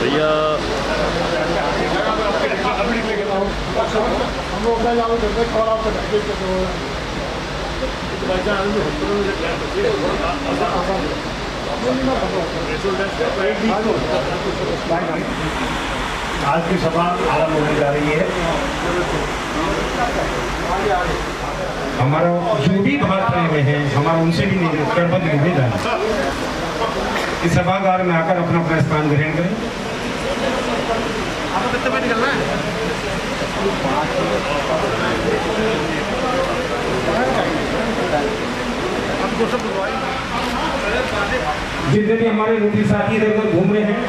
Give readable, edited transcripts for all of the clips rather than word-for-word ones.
भैया आज की सभा आरंभ होने जा रही है। हमारा जो भी बाहर खड़े हुए हैं, हमारा उनसे भी करबद्ध निवेदन इस सभागार में आकर अपना अपना स्थान ग्रहण करें। आपको कितने बजे निकलना है? जितने भी हमारे रोटी साथी इधर उधर घूम रहे हैं,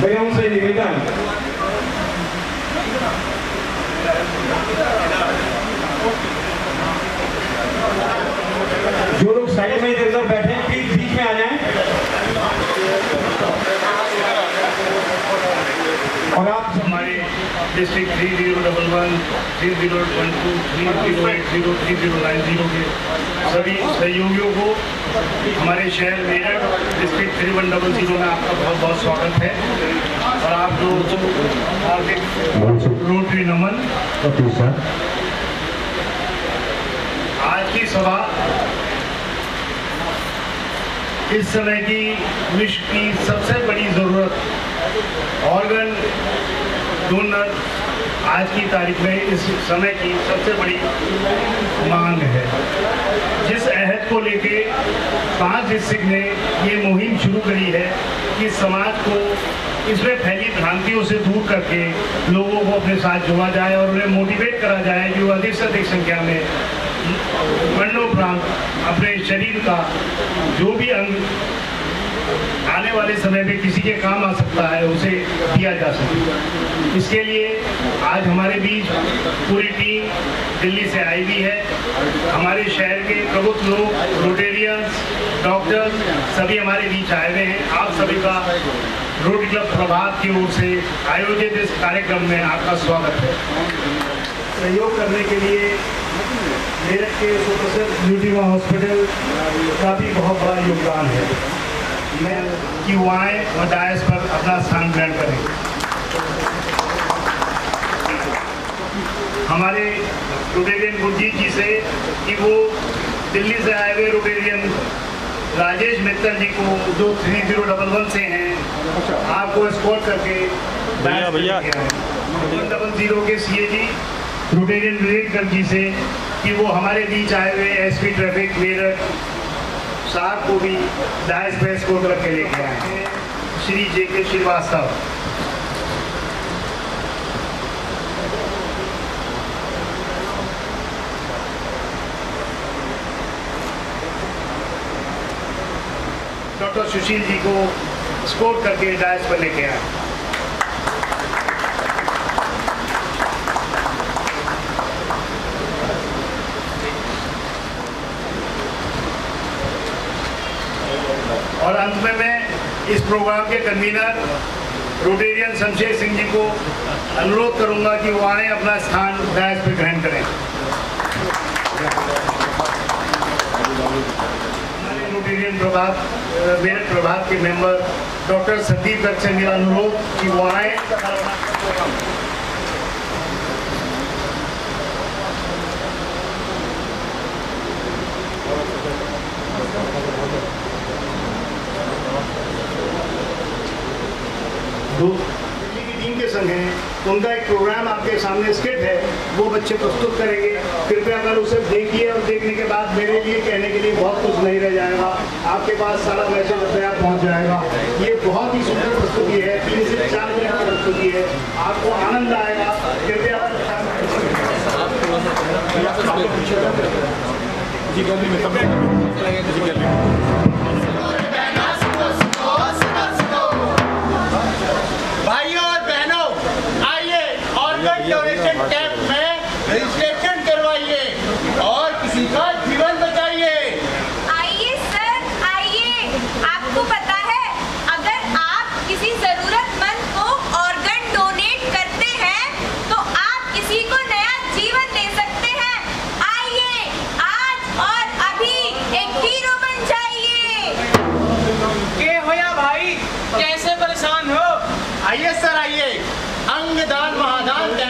भैया उनसे निवेदन जो लोग साइड में इधर उधर बैठे हैं प्लीज बीच में आ जाएं और आप हमारे डिस्ट्रिक्ट 3011, 3012, 3080, 3090 के सभी सहयोगियों को हमारे शहर मेरठ डिस्ट्रिक्ट 3100 में आपका बहुत बहुत स्वागत है। और आप जो हार्दिक रोटरी नमन। आज की सभा इस समय की विश्व की सबसे बड़ी ज़रूरत ऑर्गन डोनर आज की तारीख में इस समय की सबसे बड़ी मांग है। जिस अहद को लेके 5 डिस्ट्रिक्ट ने ये मुहिम शुरू करी है कि समाज को इसमें फैली भ्रांतियों से दूर करके लोगों को अपने साथ जोड़ा जाए और उन्हें मोटिवेट करा जाए कि वो अधिक से अधिक संख्या में मरणोपरांत अपने शरीर का जो भी अंग आने वाले समय में किसी के काम आ सकता है उसे दिया जा सके। इसके लिए आज हमारे बीच पूरी टीम दिल्ली से आई हुई है। हमारे शहर के प्रमुख लोग, रोटेरियंस, डॉक्टर्स सभी हमारे बीच आए हुए हैं। आप सभी का रोटरी क्लब प्रभात की ओर से आयोजित इस कार्यक्रम में आपका स्वागत है। सहयोग करने के लिए मेरठ के सुप्रसिद्ध यूटीमा हॉस्पिटल का भी बहुत बड़ा योगदान है। मैं कि वो आए और डायस पर अपना स्थान ग्रहण करें। हमारे रोटेरियन गुरजीत जी से कि वो दिल्ली से आए हुए रोटेरियन राजेश मित्तल जी को जो 3011 से हैं आपको एस्कॉर्ट करके भैया 100 के सीएजी रोटेरियन विवेकगढ़ जी से कि वो हमारे बीच आए हुए एसपी ट्रैफिक मेरठ साहब को भी डायस पे एस्कॉर्ट करके लेके आए हैं। श्री JK श्रीवास्तव। डॉक्टर सुशील जी को एस्कॉर्ट करके डायस पर लेके आए। और अंत में मैं इस प्रोग्राम के कन्वीनर रोटेरियन शमशेर सिंह जी को अनुरोध करूंगा कि वो आए अपना स्थान डायस पर ग्रहण करें। हमारे रोटेरियन मेरठ प्रभात के मेंबर डॉक्टर संदीप दत्त से मेरा अनुरोध कि वो आए। दिल्ली की टीम के संग हैं, उनका एक प्रोग्राम आपके सामने स्किट है, वो बच्चे प्रस्तुत करेंगे। कृपया अगर उसे देखिए और देखने के बाद मेरे लिए कहने के लिए बहुत कुछ नहीं रह जाएगा, आपके पास सारा मैसेज अपने आप पहुँच जाएगा। ये बहुत ही सुंदर प्रस्तुति है, 3 से 4 मिनट की प्रस्तुति है, आपको आनंद आएगा। कृपया भाइयों और बहनों, आइए ऑर्गन डोनेशन कैंप में रजिस्ट्रेशन करवाइए और किसी का जीवन बचाइए। आइए सर, आइए। आपको पता है, अगर आप किसी जरूरतमंद को ऑर्गन डोनेट करते हैं तो आप किसी को नया जीवन दे सकते हैं। आइए आज और अभी एक हीरो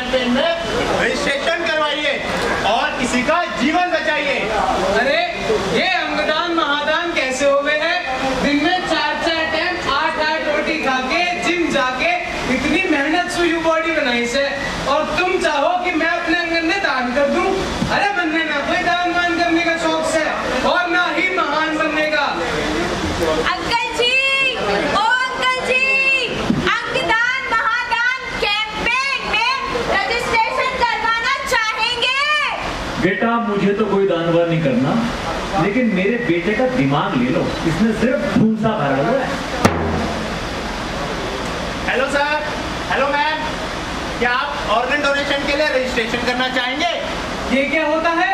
कैंपेन में रजिस्ट्रेशन करवाइए और किसी का जीवन बचाइए। अरे ये अंगदान महादान कैसे हो गए हैं? दिन में 4-4 टाइम 8-8 रोटी खा के जिम जाके इतनी मेहनत से यू बॉडी बनाई से, और तुम चाहो कि मैं अपने अंगन में दान कर दूं? अरे बनने ना कोई दान वान करने का शौक से और ना ही महान बनने का। अंकल जी, ओ अंकल जी, अंगदान महादान कैंपेन में रजिस्ट्रेशन करवाना चाहेंगे? बेटा मुझे तो कोई दान वान नहीं करना, लेकिन मेरे बेटे का दिमाग ले लो, इसमें सिर्फ भूसा भरा हुआ है। हेलो सर, हेलो मैम, क्या आप ऑर्गन डोनेशन के लिए रजिस्ट्रेशन करना चाहेंगे? ये क्या होता है?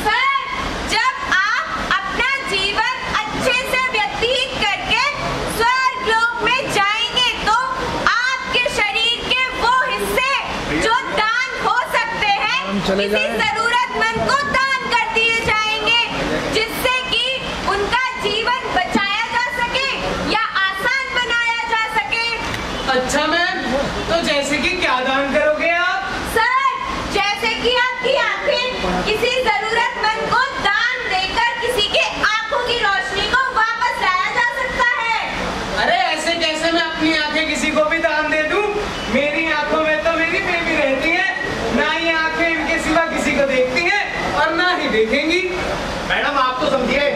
सर, जब आप अपना जीवन अच्छे से व्यतीत करके स्वर्ग लोक में जाएंगे तो आपके शरीर के वो हिस्से जो दान हो सकते हैं किसी जरूरतमंद को दान कर दिए जाएंगे, जिससे कि उनका जीवन बचाया जा सके या आसान बनाया जा सके। अच्छा मैम, तो जैसे कि क्या दान करोगे आप? सर, जैसे कि आपकी आंखें किसी जरूरतमंद को दान देकर किसी के आंखों की रोशनी को वापस लाया जा सकता है। अरे ऐसे कैसे मैं अपनी आंखें किसी को भी दान दे दूं? मेरी आंखों में तो मेरी बेबी रहती है, ना ये आंखें इनके सिवा किसी को देखती हैं और ना ही देखेंगी। मैडम आप तो समझिए,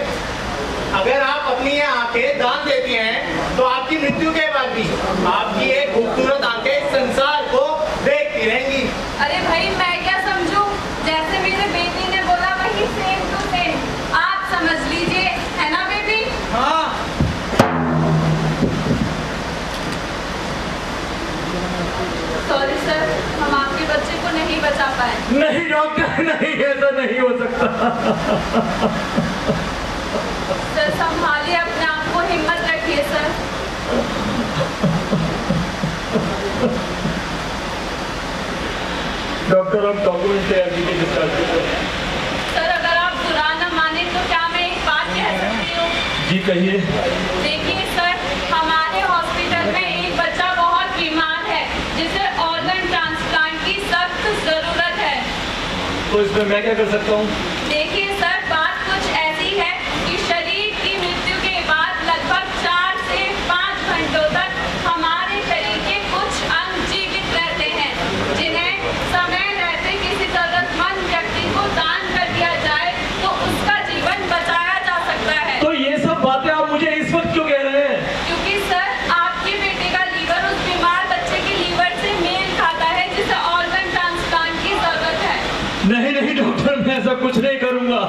अगर आप अपनी ये आंखें दान देती हैं तो आपकी मृत्यु के बाद भी आपकी ये खूबसूरत आंखें संसार को देखती रहेंगी। अरे भाई मैं क्या समझूं, जैसे मेरे बेटी ने बोला वही सेम टू सेम आप समझ लीजिए, है ना बेबी? हाँ। सॉरी सर, हम आपके बच्चे को नहीं बचा पाए। नहीं डॉक्टर, नहीं, ऐसा नहीं हो सकता। सर संभालिए अपने आप को, हिम्मत रखिए सर। डॉक्टर आप डॉक्यूमेंट तैयार कीजिए डिस्चार्ज के लिए। सर अगर आप बुरा न माने तो क्या मैं एक बात कह सकती हूँ? जी कहिए। देखिए सर, हमारे हॉस्पिटल में एक बच्चा बहुत बीमार है जिसे ऑर्गन ट्रांसप्लांट की सख्त जरूरत है। तो इसमें मैं क्या कर सकता हूँ? देखिए सर, बात कुछ ऐसी है कि शरीर की मृत्यु के बाद लगभग 4 से 5 घंटों तक हमारे शरीर के कुछ अंग जीवित रहते हैं, जिन्हें समय रहते किसी जरूरतमंद व्यक्ति को दान कर दिया जाए तो उसका जीवन बचाया जा सकता है। तो ये सब बातें आप मुझे इस वक्त क्यों कह रहे हैं? क्योंकि सर आपके बेटे का लीवर उस बीमार बच्चे के लीवर से मेल खाता है जिसे ऑर्गन ट्रांसप्लांट की जरूरत है। नहीं नहीं डॉक्टर, मैं ऐसा कुछ नहीं करूंगा।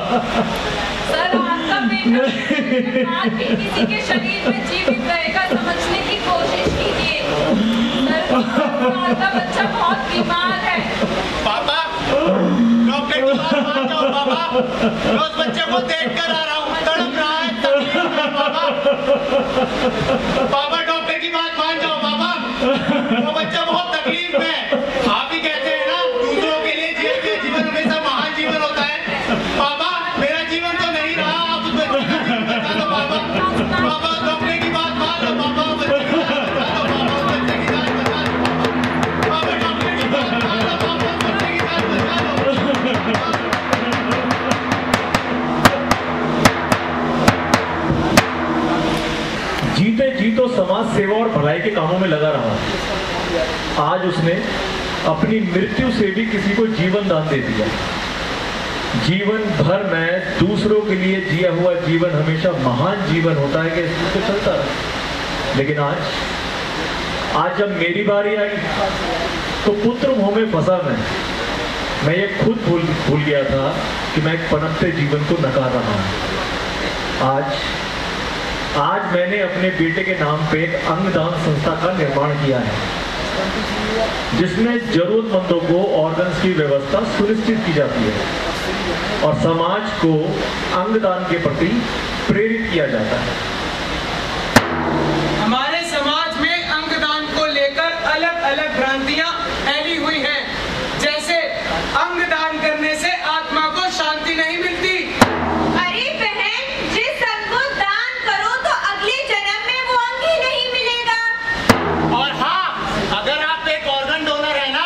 सर आपका बेटा किसी के शरीर में जीवित रहेगा, समझने की कोशिश कीजिए। सर आपका बच्चा बहुत बीमार है। पापा, डॉक्टर की बात मान जाओ पापा, मैं उस बच्चे को देख कर आ रहा हूँ, तड़प रहा है, तकलीफ है पापा। पापा डॉक्टर की बात मान जाओ पापा, वो बच्चा बहुत तकलीफ में है। आप ही कहते हैं ना, दूसरों के लिए जीवन हमेशा महान जीवन होता है। पापा मेरा जीवन तो नहीं रहा, आप उस बच्चे का जीवन बचा दो पापा। पापा डॉक्टर की बात मान लो पापा, बच्चे की जान बचा दो पापा, बच्चे की जान बचा दो पापा, डॉक्टर की बात मान लो पापा, बच्चे की जान बचा दो। जीते जी तो समाज सेवा और भलाई के कामों में लगा रहा। आज उसने अपनी मृत्यु से भी किसी को जीवन दान दे दिया। जीवन भर में दूसरों के लिए जिया हुआ जीवन हमेशा महान जीवन होता है कि इसमें तो चलता है। लेकिन आज जब मेरी बारी आई तो पुत्र मोह में फंसा मैं ये खुद भूल गया था कि मैं एक पनपते जीवन को नकार रहा हूं। आज मैंने अपने बेटे के नाम पे एक अंगदान संस्था का निर्माण किया है, जिसमें जरूरतमंदों को ऑर्गन्स की व्यवस्था सुनिश्चित की जाती है और समाज को अंगदान के प्रति प्रेरित किया जाता है। हमारे समाज में अंगदान को लेकर अलग अलग भ्रांतियां फैली हुई हैं, जैसे अंगदान करने से आत्मा को शांति नहीं मिलती। अरे बहन, जिस अंग को दान करो तो अगले जन्म में वो अंग ही नहीं मिलेगा। और हाँ, अगर आप एक ऑर्गन डोनर है ना,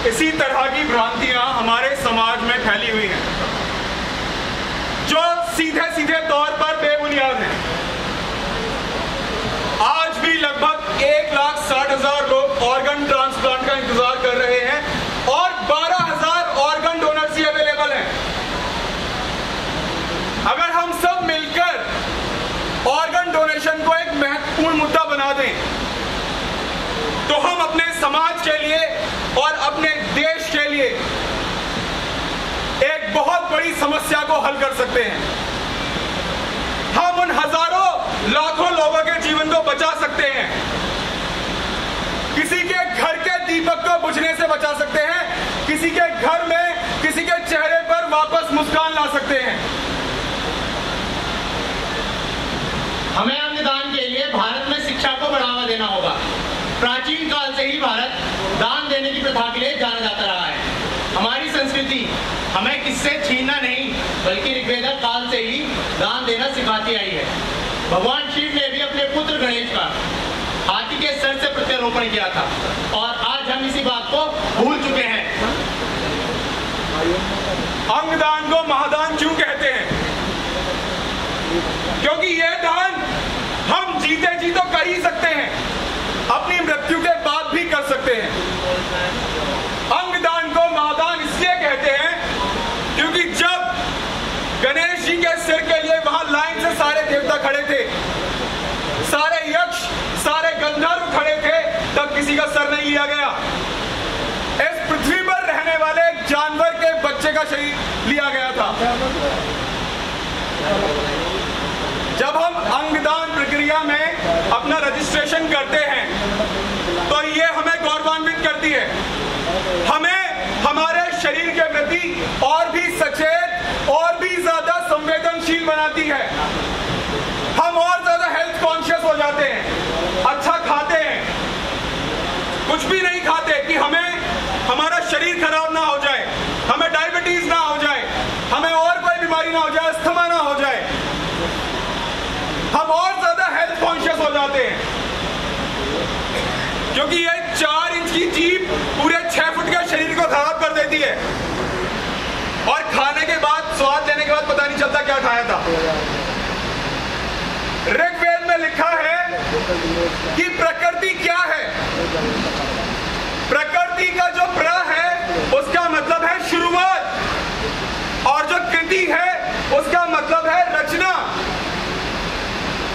इसी तरह की भ्रांतियां हमारे समाज में फैली हुई हैं जो सीधे सीधे तौर पर बेबुनियाद हैं। आज भी लगभग 1,60,000 लोग ऑर्गन ट्रांसप्लांट का इंतजार कर रहे हैं और 12,000 ऑर्गन डोनर्स ही अवेलेबल हैं। अगर हम सब मिलकर ऑर्गन डोनेशन को एक महत्वपूर्ण मुद्दा बना दें तो हम अपने समाज के लिए और अपने देश के लिए एक बहुत बड़ी समस्या को हल कर सकते हैं। हम उन हजारों लाखों लोगों के जीवन को बचा सकते हैं, किसी के घर के दीपक को बुझने से बचा सकते हैं, किसी के घर में किसी के चेहरे पर वापस मुस्कान ला सकते हैं। हमें अंगदान के लिए भारत में शिक्षा को बढ़ावा देना होगा। प्राचीन काल से ही भारत दान देने की प्रथा के लिए जाना जाता रहा है। हमारी संस्कृति हमें किससे छीनना नहीं बल्कि ऋग्वेद काल से ही दान देना सिखाती आई है। भगवान शिव ने भी अपने पुत्र गणेश का हाथी के सर से प्रत्यारोपण किया था और आज हम इसी बात को भूल चुके हैं। अंगदान को महादान क्यों कहते हैं? क्योंकि यह दान हम जीते जी तो कर ही सकते हैं, अपनी मृत्यु के बाद भी कर सकते हैं। अंगदान को महादान इसलिए कहते हैं क्योंकि जब गणेश जी के सिर के लिए वहां लाइन से सारे देवता खड़े थे, सारे यक्ष, सारे गंधर्व खड़े थे, तब किसी का सर नहीं लिया गया। इस पृथ्वी पर रहने वाले एक जानवर के बच्चे का शरीर लिया गया था। जब हम अंगदान प्रक्रिया में अपना रजिस्ट्रेशन करते हैं तो ये हमें गौरवान्वित करती है, हमें हमारे शरीर के प्रति और भी सचेत और भी ज्यादा संवेदनशील बनाती है। हम और ज्यादा हेल्थ कॉन्शियस हो जाते हैं, अच्छा खाते हैं, कुछ भी नहीं खाते कि हमें हमारा शरीर खराब ना हो जाए, हमें डायबिटीज ना हो जाए, हमें और कोई बीमारी ना हो जाए, अस्थमा ना हो जाए। हम और ज्यादा हेल्थ कॉन्शियस हो जाते हैं क्योंकि ये 4 इंच की जीभ पूरे 6 फुट के शरीर को खराब कर देती है और खाने के बाद, स्वाद लेने के बाद पता नहीं चलता क्या खाया था। ऋग्वेद में लिखा है कि प्रकृति क्या है। प्रकृति का जो प्र है उसका मतलब है शुरुआत और जो कृति है उसका मतलब है रचना।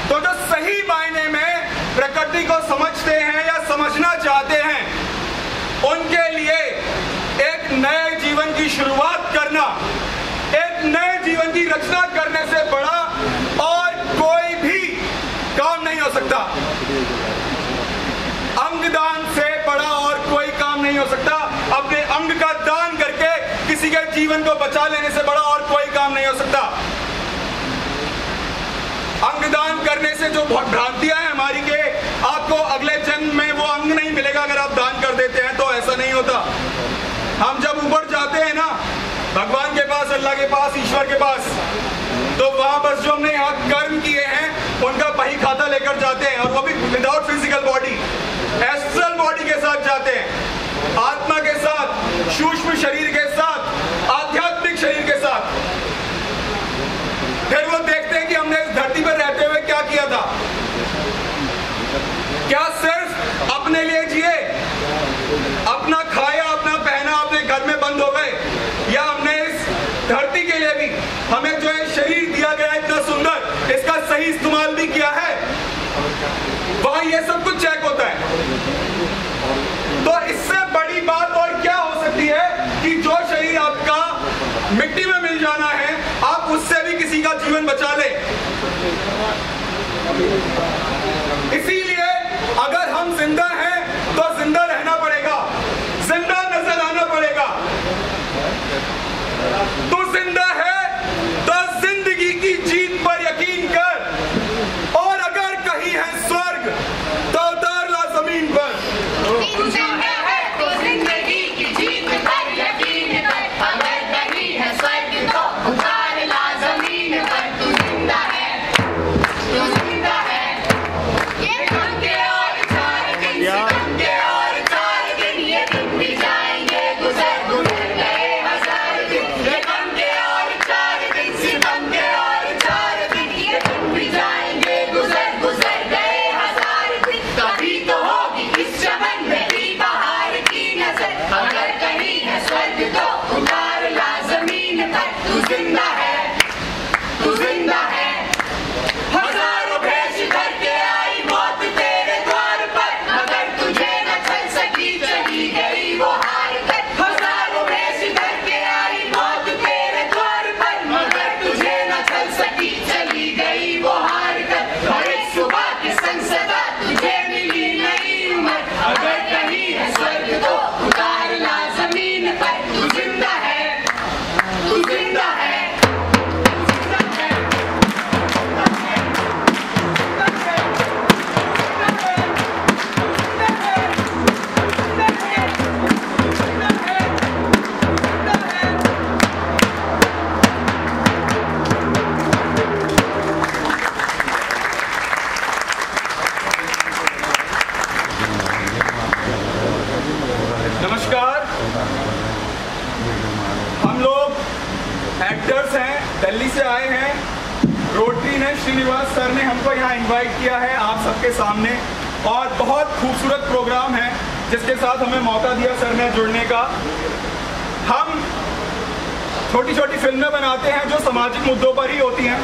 तो जो सही मायने में प्रकृति को समझते हैं या समझना चाहते हैं, उनके लिए एक नए जीवन की शुरुआत करना, एक नए जीवन की रचना करने से बड़ा और कोई भी काम नहीं हो सकता। अंगदान से बड़ा और कोई काम नहीं हो सकता। अपने अंग का दान करके किसी के जीवन को बचा लेने से बड़ा और कोई काम नहीं हो सकता। अंगदान करने से जो भ्रांतियां हैं हमारी के आपको अगले जन्म में वो अंग नहीं मिलेगा अगर आप दान कर देते हैं, तो ऐसा नहीं होता। हम जब ऊपर जाते हैं ना भगवान के पास, अल्लाह के पास, ईश्वर के पास, तो वहां बस जो हमने यहाँ कर्म किए हैं उनका बही खाता लेकर जाते हैं और वो भी without physical body, astral body के साथ जाते हैं, आत्मा के साथ, सूक्ष्म शरीर के साथ, आध्यात्मिक शरीर के साथ। फिर वो देखते हैं कि हमने इस धरती पर रहते हुए क्या किया था। क्या सिर्फ अपने लिए जिए, अपना खाया, अपना पहना, अपने घर में बंद हो गए, या हमने इस धरती के लिए भी, हमें जो है शरीर दिया गया इतना सुंदर, इसका सही इस्तेमाल भी किया है? वहां ये सब कुछ चेक होता है। तो इससे बड़ी बात और क्या हो सकती है कि जो शरीर आपका मिट्टी में मिल जाना है, आप उससे भी किसी का जीवन बचा ले। इसीलिए अगर हम जिंदा हैं तो जिंदा रहना पड़ेगा, जिंदा नजर आना पड़ेगा। तू जिंदा है तो जिंदगी की जीत पर यकीन कर, और अगर कहीं है स्वर्ग तो लीडर्स हैं, दिल्ली से आए हैं। रोटरी ने, श्रीनिवास सर ने हमको यहाँ इनवाइट किया है आप सबके सामने, और बहुत खूबसूरत प्रोग्राम है जिसके साथ हमें मौका दिया सर ने जुड़ने का। हम छोटी छोटी फिल्में बनाते हैं जो सामाजिक मुद्दों पर ही होती हैं,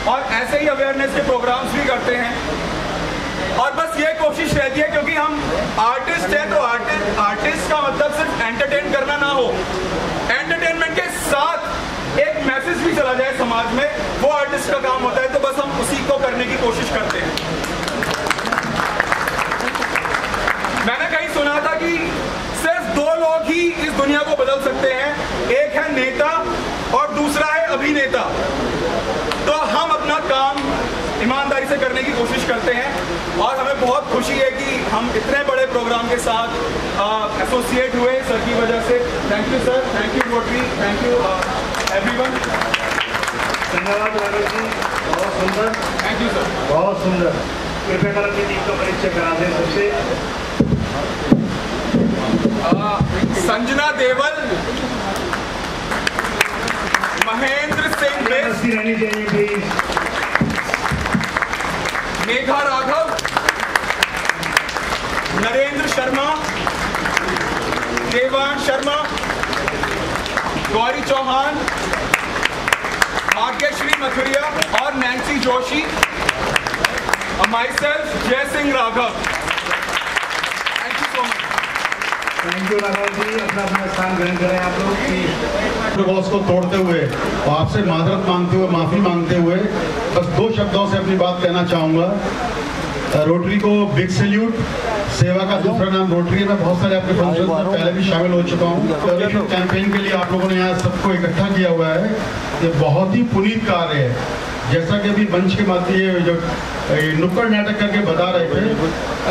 और ऐसे ही अवेयरनेस के प्रोग्राम्स भी करते हैं। और बस ये कोशिश रहती है, क्योंकि हम आर्टिस्ट हैं, तो आर्टिस्ट का मतलब सिर्फ एंटरटेन करना ना हो, एंटरटेनमेंट के साथ एक मैसेज भी चला जाए समाज में, वो आर्टिस्ट का काम होता है। तो बस हम उसी को करने की कोशिश करते हैं। मैंने कहीं सुना था कि सिर्फ दो लोग ही इस दुनिया को बदल सकते हैं, एक है नेता और दूसरा है अभिनेता। तो हम अपना काम ईमानदारी से करने की कोशिश करते हैं, और हमें बहुत खुशी है कि हम इतने बड़े प्रोग्राम के साथ एसोसिएट हुए सर की वजह से। Thank you sir, thank you rotary, thank you everyone. धन्यवाद राघव जी, बहुत सुंदर। थैंक यू सर, बहुत सुंदर। कृपया कर अपनी टीम का परिचय करा दें सबसे। संजना देवल, महेंद्र सिंह बेस, रहनी चाहिए प्लीज। मेघा राघव, नरेंद्र शर्मा, देवांश शर्मा, गौरी चौहान, भाग्यश्री मथुरिया और Nancy Joshi, myself Jay Singh Raghav. Thank you so much. Thank you Raghav ji, अपना अपना स्थान ग्रहण करें आप लोग। प्रोटोकॉल्स को तोड़ते हुए और आपसे माजरत मांगते हुए, माफ़ी मांगते हुए बस दो शब्दों से अपनी बात कहना चाहूँगा। रोटरी को बिग सैल्यूट। सेवा का दूसरा नाम रोटरी है। मैं बहुत सारे आपके फंक्शन में पहले भी शामिल हो चुका हूँ। टॉयलेट कैंपेन के लिए आप लोगों ने यहाँ सबको इकट्ठा किया हुआ है, ये बहुत ही पुनीत कार्य है। जैसा कि अभी मंच के माध्यम जो नुक्कड़ नाटक करके बता रहे थे,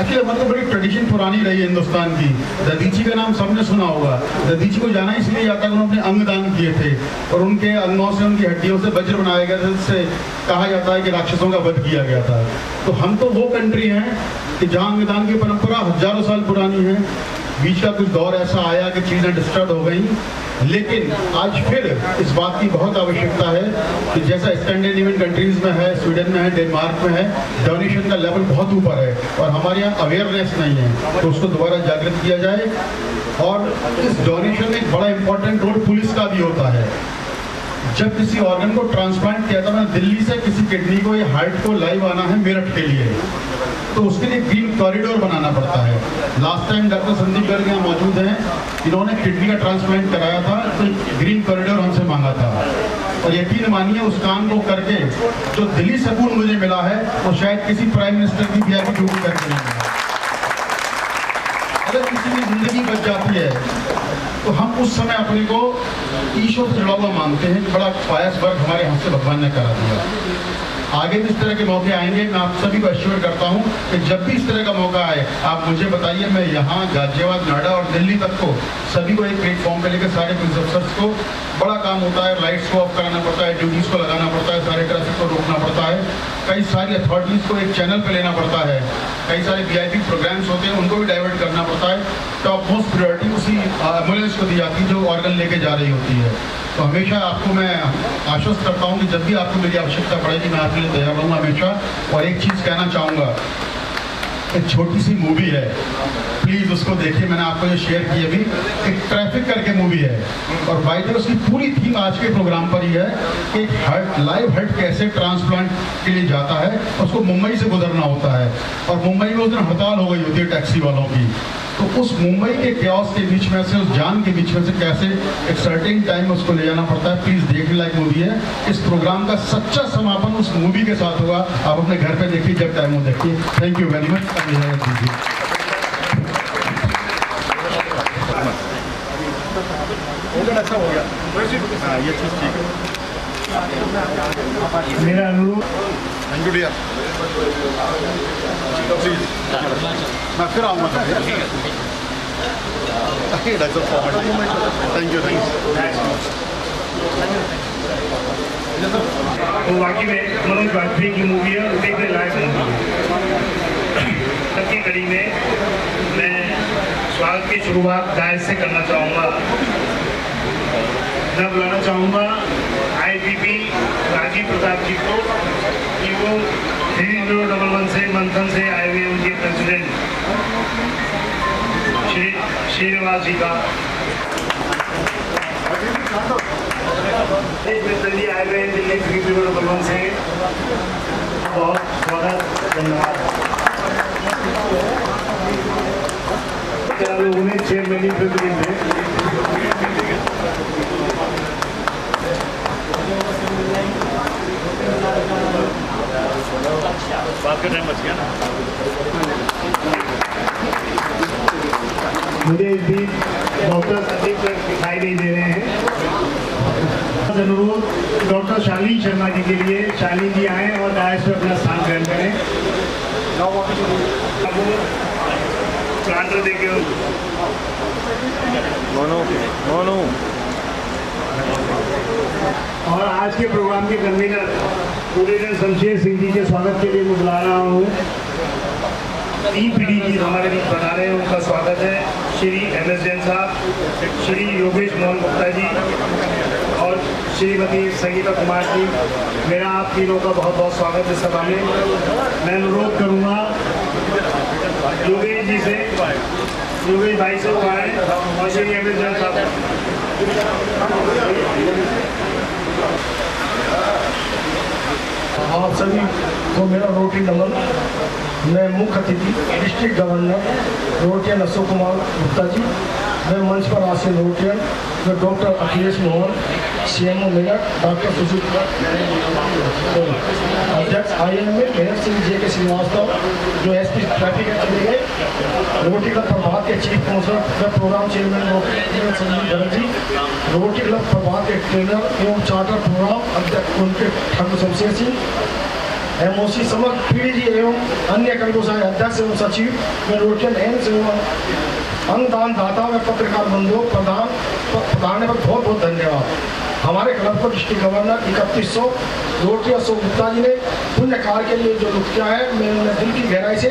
एक्चुअली मतलब बड़ी ट्रेडिशन पुरानी रही है हिंदुस्तान की। दधीची का नाम सबने सुना होगा। दधीची को जाना इसलिए जाता है कि उन्होंने अंग दान किए थे, और उनके अंगों से, उनकी हड्डियों से वज्र बनाया गया था, जिससे कहा जाता है कि राक्षसों का वध किया गया था। तो हम तो वो कंट्री हैं कि जहाँ अंगदान की परंपरा हजारों साल पुरानी है। बीच का कुछ दौर ऐसा आया कि चीज़ें डिस्टर्ब हो गई, लेकिन आज फिर इस बात की बहुत आवश्यकता है कि जैसा स्कैंडिनेवियन कंट्रीज में है, स्वीडन में है, डेनमार्क में है, डोनेशन का लेवल बहुत ऊपर है और हमारे यहाँ अवेयरनेस नहीं है, तो उसको दोबारा जागृत किया जाए। और इस डोनेशन में एक बड़ा इंपॉर्टेंट रोल पुलिस का भी होता है। जब किसी ऑर्गन को ट्रांसप्लांट किया था, मैं दिल्ली से किसी किडनी को या हार्ट को लाइव आना है मेरठ के लिए, तो उसके लिए ग्रीन कॉरिडोर बनाना पड़ता है। Last time doctor Sandeep Garg यहाँ मौजूद हैं, इन्होंने किडनी का ट्रांसप्लांट कराया था, तो ग्रीन कॉरिडोर हमसे मांगा था, और यकीन मानिए उस काम को करके जो दिल्ली सुकून मुझे मिला है वो शायद किसी प्राइम मिनिस्टर की वीआईपी ड्यूटी करके नहीं मिला। अगर किसी की जिंदगी बच जाती है तो हम उस समय अपने को ईश्वर से जुड़ा हुआ मानते हैं कि बड़ा पायस वर्क हमारे हाथ से भगवान ने करा दिया। आगे भी इस तरह के मौके आएंगे। मैं आप सभी को एश्योर करता हूं कि जब भी इस तरह का मौका आए आप मुझे बताइए। मैं यहाँ गाजियाबाद, नोएडा और दिल्ली तक को सभी को एक प्लेटफॉर्म पे लेकर सारे पुलिस अफसर्स को, बड़ा काम होता है, लाइट्स को ऑफ कराना पड़ता है, ड्यूटीज को लगाना पड़ता है, सारे ट्रैफिक को रोकना पड़ता है, कई सारी अथॉरिटीज को एक चैनल पे लेना पड़ता है, कई सारे वीआईपी प्रोग्राम्स होते हैं उनको भी डाइवर्ट करना पड़ता है। टॉप मोस्ट प्रायोरिटी उसी एम्बुलेंस को दी जाती है जो ऑर्गन लेके जा रही होती है। तो हमेशा आपको मैं आश्वस्त करता हूँ कि जब भी आपको मेरी आवश्यकता पड़ेगी मैं आपके लिए तैयार रहूँगा हमेशा। और एक चीज़ कहना चाहूँगा, एक छोटी सी मूवी है, प्लीज़ उसको देखिए। मैंने आपको जो शेयर की अभी, एक ट्रैफिक करके मूवी है, और बाय द वे उसकी पूरी थीम आज के प्रोग्राम पर ही है कि एक हार्ट, लाइव हार्ट कैसे ट्रांसप्लांट के लिए जाता है, उसको मुंबई से गुजरना होता है, और मुंबई में उस दिन हड़ताल हो गई होती है टैक्सी वालों की। तो उस मुंबई के क्याओस के बीच में से, उस जान के बीच में से कैसे एक सर्टेन टाइम में उसको ले जाना पड़ता है। प्लीज़ देखने लायक मूवी है। इस प्रोग्राम का सच्चा समापन उस मूवी के साथ होगा। आप अपने घर पे देखिए जब टाइम हो, देखिए। Thank you very much. अच्छा हो गया, ये चीज़ ठीक है। मेरा अनुरोध, थैंक यू डियर, प्लीज मैं फिर आऊँगा। थैंक यू, तो वाकई में मनोज वाजपेयी की मूवी है, देखने लायक मूवी है। तब की कड़ी में मैं स्वागत की शुरुआत गायक से करना चाहूँगा। मैं बुलाना चाहूँगा IPP राजीव प्रताप जी को कि वो 3011 से मंथन से आए हुए उनके प्रेसिडेंट श्री श्रीनिवास जी का मित्तल जी आए हुए दिल्ली 3011 से बहुत स्वागत, धन्यवाद। उन्हें चेयरमैन प्रेसिडेंट है। बात का टाइम बच गया ना। मुझे इस बीच डॉक्टर संदीप दिखाई नहीं दे रहे हैं। अनुरोध डॉक्टर शालीन शर्मा जी के लिए, शालीन जी आए और डायस पे अपना स्थान ग्रहण करें। प्लांटर देके और आज के प्रोग्राम के कन्वीनर कोऑर्डिनेटर शमशेर सिंह जी के स्वागत के लिए मैं बुला रहा हूँ। EPD जी हमारे बीच बता रहे हैं, उनका स्वागत है। श्री MS जैन साहब, श्री योगेश मोहन गुप्ता जी और श्रीमती संगीता कुमार जी, मेरा आप तीनों का बहुत बहुत स्वागत है सभा में। मैं अनुरोध करूँगा योगेश जी से, योगेश भाई से आए और श्री MS जैन साहब। आप सभी को मेरा रोटरी नमन। मैं मुख्य अतिथि district governor Rotarian Ashok Kumar Gupta ji, मैं मंच पर आसीन रोटियन मैं doctor Akhilesh Mohan, CMO Meerut doctor Sushil अध्यक्ष IAM मेरठ सिंह JK श्रीवास्तव जो SP ट्रैफिक चले गए, रोटरी क्लब प्रभात के chief counsellor programme chairman doctor Sanjeev Bhagat ji, Rotary club Prabhat के ट्रेनर एवं चार्टर प्रोग्राम अध्यक्ष उनके ठाकुर शमशेर सिंह, MOC समग्र PDG एवं अन्य कर्मचारी अध्यक्ष एवं सचिव में रोटियन एम्स एवं अनुदान दाता व पत्रकार बंधुओं प्रधान पर बहुत बहुत धन्यवाद। हमारे क्लब को district governor 3100 Rotary Ashok Gupta ji ने पुण्य कार्य के लिए जो रुख किया है, मैं उन्हें दिल की गहराई से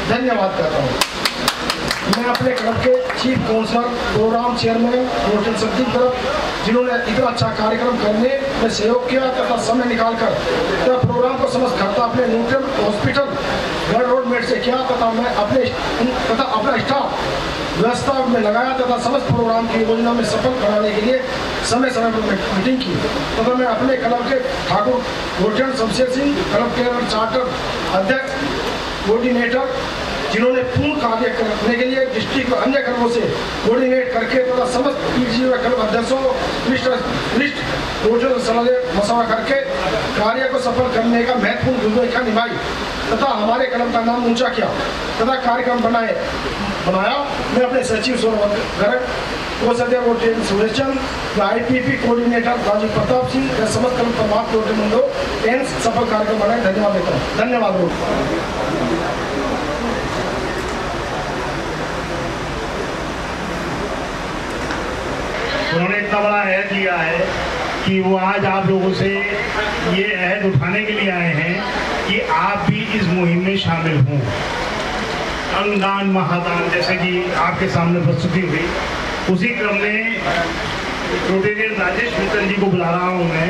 धन्यवाद करता हूँ। मैं अपने क्लब के chief counsellor programme chairman Rotarian Sandeep तरफ जिन्होंने इतना अच्छा कार्यक्रम करने में सहयोग किया तथा समय निकालकर तथा प्रोग्राम को समस्त करता अपने न्यूट्रल हॉस्पिटल गढ़ रोड मेट से किया तथा मैं अपना स्टाफ व्यवस्था में लगाया तथा समस्त प्रोग्राम की योजना में सफल कराने के लिए समय समय पर मीटिंग की तथा मैं अपने क्लब के ठाकुर रोटन शमशेर सिंह क्लब के चार्टर अध्यक्ष कोऑर्डिनेटर जिन्होंने पूर्ण कार्य करने के लिए डिस्ट्रिक्ट और अन्य क्लबों से कोऑर्डिनेट करके तथा समस्त PDG व क्लब अध्यक्षों वरिष्ठ रोटरी सलाह मशवरा करके कार्य को सफल करने का महत्वपूर्ण भूमिका निभाई तथा हमारे क्लब का नाम ऊंचा किया तथा कार्यक्रम बनाया। मैं अपने सचिव सौरभ गर्ग, कोषाध्यक्ष rotary Suresh Chand, IPP coordinator Rajiv Pratap Singh, समस्त क्लब प्रभात रोटरी बंधु एम्स सफल कार्यक्रम बनाए धन्यवाद देता हूँ। धन्यवाद। उन्होंने इतना बड़ा अहद लिया है कि वो आज आप लोगों से ये अहद उठाने के लिए आए हैं कि आप भी इस मुहिम में शामिल हों। अंगदान महादान जैसे कि आपके सामने प्रस्तुति हुई, उसी क्रम में रोटेरियन राजेश मित्तल जी को बुला रहा हूँ मैं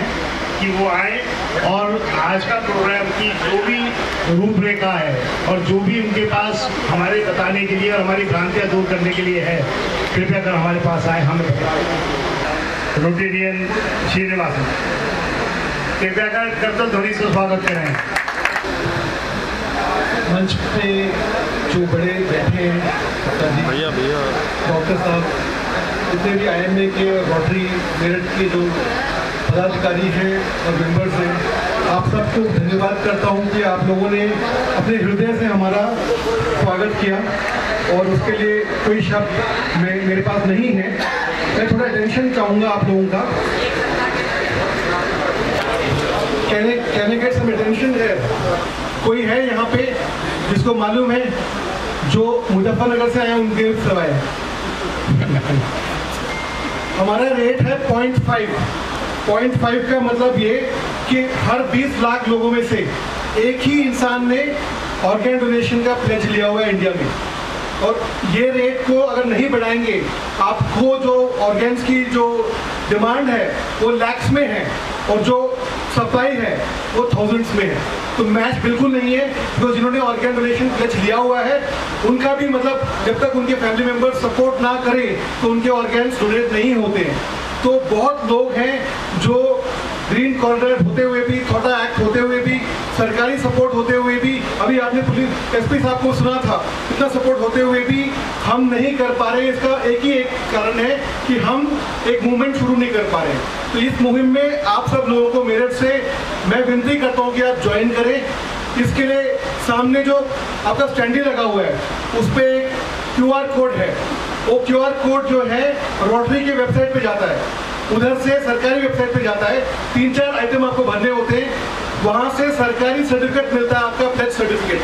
कि वो आए और आज का प्रोग्राम की जो भी रूपरेखा है और जो भी उनके पास हमारे बताने के लिए और हमारी भ्रांतियाँ दूर करने के लिए है, कृपया कर हमारे पास आए। हमें रोटेरियन श्रीनिवास कृपया कर कर्तव्य ध्वनि से स्वागत करें। मंच पे जो बड़े बैठे हैं भैया डॉक्टर साहब, जितने भी IMA के रोटरी मेरठ के जो पदाधिकारी हैं और मेंबर्स हैं, आप सबको धन्यवाद करता हूं कि आप लोगों ने अपने हृदय से हमारा स्वागत किया और उसके लिए कोई शब्द मेरे पास नहीं है। मैं थोड़ा अटेंशन चाहूँगा आप लोगों का। कहने के समय अटेंशन है। कोई है यहाँ पे जिसको मालूम है जो मुजफ्फरनगर से आए उनके सवाए हमारा रेट है 0.5 का मतलब ये कि हर 20 लाख लोगों में से एक ही इंसान ने ऑर्गन डोनेशन का प्लेज लिया हुआ है इंडिया में। और ये रेट को अगर नहीं बढ़ाएंगे, आपको जो ऑर्गेन्स की जो डिमांड है वो लैक्स में है और जो सप्लाई है वो थाउजेंड्स में है। तो मैच बिल्कुल नहीं है। तो जिन्होंने ऑर्गेन डोनेशन प्लेज लिया हुआ है उनका भी मतलब जब तक उनके फैमिली मेंबर सपोर्ट ना करें तो उनके ऑर्गेन्स डोनेट नहीं होते हैं। तो बहुत लोग हैं जो ग्रीन कॉर्नर होते हुए भी, थोड़ा एक्ट होते हुए भी, सरकारी सपोर्ट होते हुए भी, अभी आपने पुलिस एसपी साहब को सुना था, इतना सपोर्ट होते हुए भी हम नहीं कर पा रहे। इसका एक ही एक कारण है कि हम एक मूवमेंट शुरू नहीं कर पा रहे। तो इस मुहिम में आप सब लोगों को मेरठ से मैं विनती करता हूँ कि आप ज्वाइन करें। इसके लिए सामने जो आपका स्टैंडी लगा हुआ है उस पर एक QR कोड है। वो QR कोड जो है रोटरी की वेबसाइट पे जाता है, उधर से सरकारी वेबसाइट पे जाता है। 3-4 आइटम आपको भरने होते हैं, वहाँ से सरकारी सर्टिफिकेट मिलता है, आपका प्लेज सर्टिफिकेट।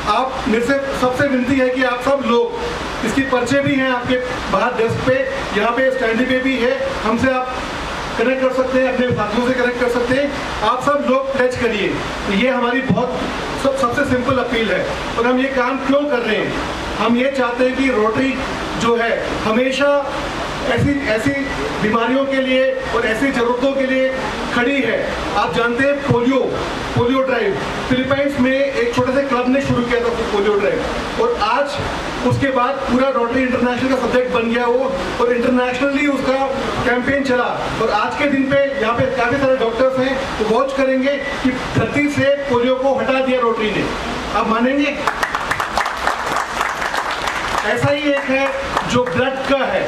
आप मेरे से सबसे विनती है कि आप सब लोग, इसकी पर्चे भी हैं आपके बाहर डेस्क पे, यहाँ पे स्टैंडी पे भी है, हमसे आप कनेक्ट कर सकते हैं, अपने साथियों से कनेक्ट कर सकते हैं। आप सब लोग प्लेज करिए। तो ये हमारी बहुत सबसे सिंपल अपील है। और हम ये काम क्यों कर रहे हैं? हम ये चाहते हैं कि रोटरी जो है हमेशा ऐसी बीमारियों के लिए और ऐसी ज़रूरतों के लिए खड़ी है। आप जानते हैं पोलियो ड्राइव फिलीपाइंस में एक छोटे से क्लब ने शुरू किया था पोलियो ड्राइव, और आज उसके बाद पूरा रोटरी इंटरनेशनल का सब्जेक्ट बन गया वो, और इंटरनेशनली उसका कैंपेन चला। और आज के दिन पे यहाँ पे काफ़ी सारे डॉक्टर्स हैं तो वॉच करेंगे कि धरती से पोलियो को हटा दिया रोटरी ने। आप मानेंगे? ऐसा ही एक है जो ब्लड का है।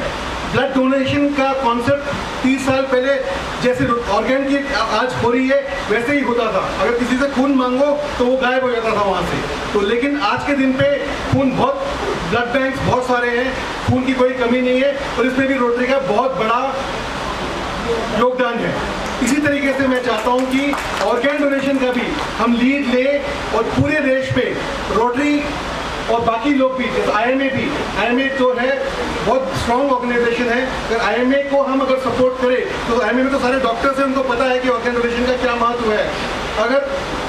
ब्लड डोनेशन का कॉन्सेप्ट 30 साल पहले जैसे ऑर्गेन की आज हो रही है वैसे ही होता था। अगर किसी से खून मांगो तो वो गायब हो जाता था वहाँ से। तो लेकिन आज के दिन पे खून ब्लड बैंक्स बहुत सारे हैं, खून की कोई कमी नहीं है, और इसमें भी रोटरी का बहुत बड़ा योगदान है। इसी तरीके से मैं चाहता हूँ कि ऑर्गेन डोनेशन का भी हम लीड लें और पूरे देश पे रोटरी और बाकी लोग भी, जैसे IMA जो है बहुत स्ट्रॉन्ग ऑर्गेनाइजेशन है। अगर IMA को हम अगर सपोर्ट करें तो IMA में तो सारे डॉक्टर्स हैं, उनको पता है कि ऑर्गेन डोनेशन का क्या महत्व है। अगर